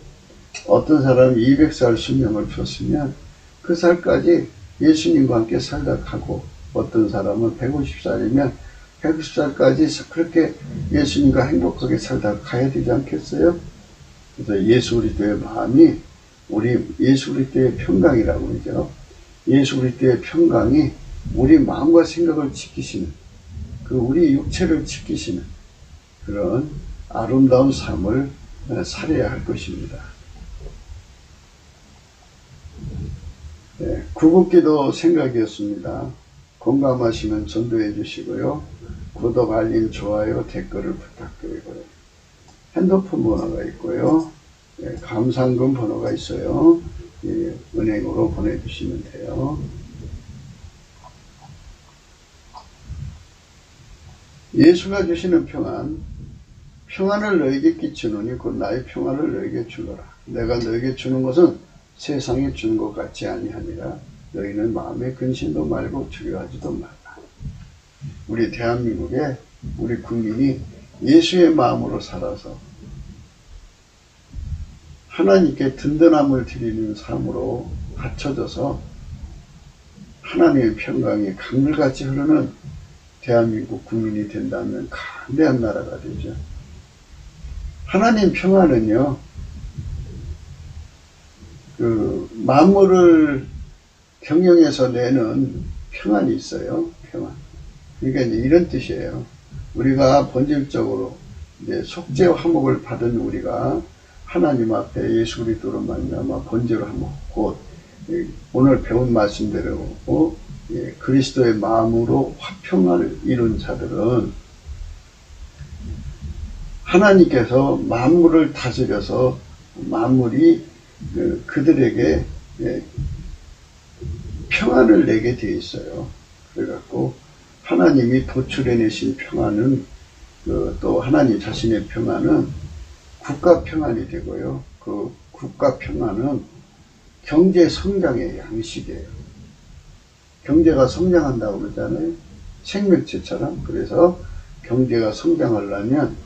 어떤 사람이 200살 수명을 줬으면 그 살까지 예수님과 함께 살다 가고, 어떤 사람은 150살이면 150살까지 그렇게 예수님과 행복하게 살다 가야 되지 않겠어요? 그래서 예수 그리스도의 마음이, 우리 예수 그리스도의 평강이라고 그러죠. 예수 그리스도의 평강이 우리 마음과 생각을 지키시는, 그 우리 육체를 지키시는 그런 아름다운 삶을 살아야 할 것입니다. 네, 구급기도 생각이었습니다. 공감하시면 전도해 주시고요. 구독, 알림, 좋아요, 댓글을 부탁드리고요. 핸드폰 번호가 있고요. 네, 감상금 번호가 있어요. 예, 은행으로 보내주시면 돼요. 예수가 주시는 평안, 평안을 너에게 끼치노니 곧 나의 평안을 너에게 주노라. 내가 너에게 주는 것은 세상에 주는 것 같지 아니하니라. 너희는 마음에 근심도 말고 두려워하지도 말라. 우리 대한민국에 우리 국민이 예수의 마음으로 살아서 하나님께 든든함을 드리는 삶으로 갖춰져서 하나님의 평강이 강물같이 흐르는 대한민국 국민이 된다면 강대한 나라가 되죠. 하나님 평안은요, 그 만물을 경영해서 내는 평안이 있어요. 평안. 그러니까 이제 이런 뜻이에요. 우리가 본질적으로 이제 속죄 화목을 받은 우리가 하나님 앞에 예수 그리스도로 말미암아 본죄로 화목, 곧 오늘 배운 말씀대로 그리스도의 마음으로 화평을 이룬 자들은 하나님께서 만물을 다스려서 만물이 그들에게 평안을 내게 되어 있어요. 그래갖고 하나님이 도출해내신 평안은, 또 하나님 자신의 평안은 국가 평안이 되고요. 그 국가 평안은 경제 성장의 양식이에요. 경제가 성장한다고 그러잖아요. 생명체처럼. 그래서 경제가 성장하려면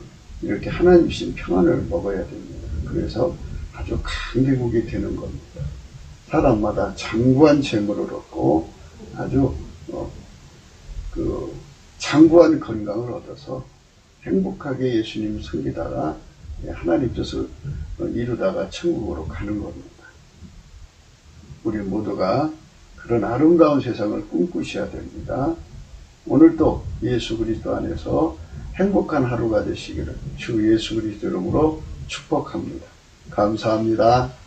이렇게 하나님 주신 평안을 먹어야 됩니다. 그래서 아주 강대국이 되는 겁니다. 사람마다 장구한 재물을 얻고 아주 장구한 건강을 얻어서 행복하게 예수님 섬기다가 하나님 뜻을 이루다가 천국으로 가는 겁니다. 우리 모두가 그런 아름다운 세상을 꿈꾸셔야 됩니다. 오늘도 예수 그리스도 안에서 행복한 하루가 되시기를 주 예수 그리스도 이름으로 축복합니다. 감사합니다.